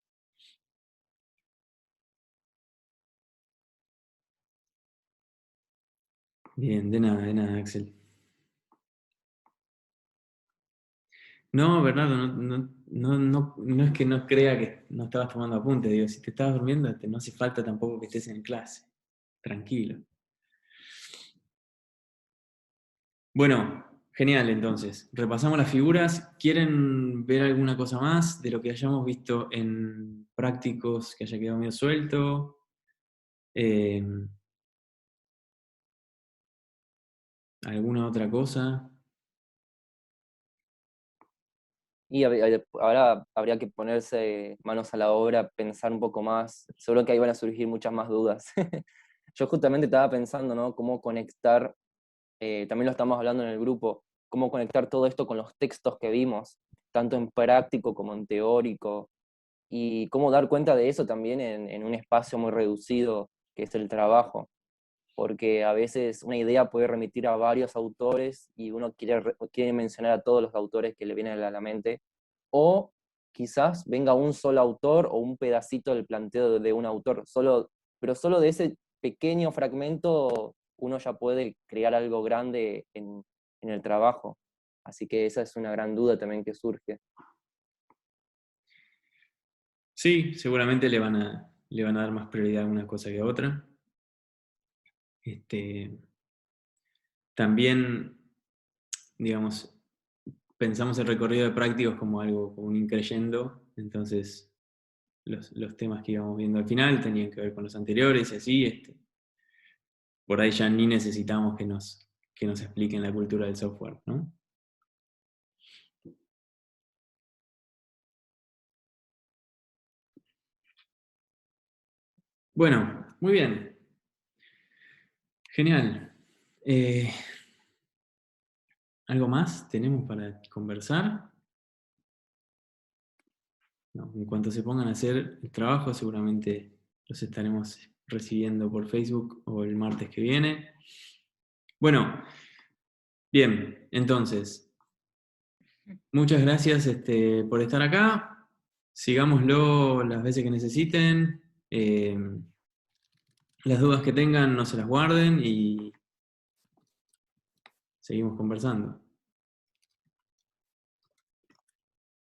Bien, de nada, Axel. No, Bernardo, no es que no crea que no estabas tomando apunte, digo, si te estabas durmiendo, no hace falta tampoco que estés en clase. Tranquilo. Bueno, genial entonces. Repasamos las figuras. ¿Quieren ver alguna cosa más de lo que hayamos visto en prácticos que haya quedado medio suelto? ¿Alguna otra cosa? Y ahora habría que ponerse manos a la obra, pensar un poco más. Seguro que ahí van a surgir muchas más dudas. Yo justamente estaba pensando, ¿no? Cómo conectar, también lo estamos hablando en el grupo, cómo conectar todo esto con los textos que vimos, tanto en práctico como en teórico, y cómo dar cuenta de eso también en un espacio muy reducido que es el trabajo. porque a veces una idea puede remitir a varios autores y uno quiere mencionar a todos los autores que le vienen a la mente, o quizás venga un solo autor o un pedacito del planteo de un autor, pero solo de ese pequeño fragmento uno ya puede crear algo grande en el trabajo. Así que esa es una gran duda también que surge. Sí, seguramente le van a dar más prioridad a una cosa que a otra. También, digamos, pensamos el recorrido de prácticos como algo, como un increyendo, entonces los temas que íbamos viendo al final tenían que ver con los anteriores y así. Por ahí ya ni necesitamos que nos expliquen la cultura del software, ¿no? Bueno, muy bien. Genial. ¿Algo más tenemos para conversar? No, en cuanto se pongan a hacer el trabajo, seguramente los estaremos recibiendo por Facebook o el martes que viene. Bueno, bien, entonces, muchas gracias por estar acá. Sigámoslo las veces que necesiten. Las dudas que tengan no se las guarden y seguimos conversando.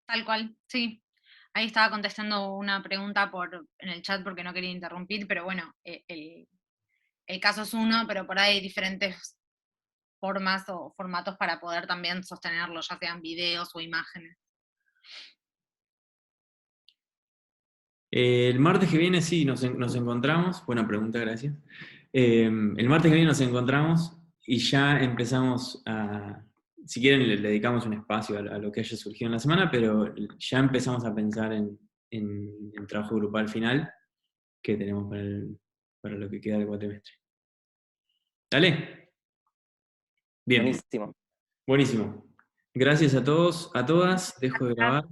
Tal cual, sí. Ahí estaba contestando una pregunta en el chat porque no quería interrumpir, pero bueno, el caso es uno, pero por ahí hay diferentes formas o formatos para poder también sostenerlo, ya sean videos o imágenes. El martes que viene sí, nos encontramos. Buena pregunta, gracias. El martes que viene nos encontramos y ya empezamos a... Si quieren le dedicamos un espacio a lo que haya surgido en la semana, pero ya empezamos a pensar en el trabajo grupal final que tenemos para lo que queda del cuatrimestre. ¿Dale? Bien. Buenísimo. Buenísimo. Gracias a todos, a todas. Dejo de grabar.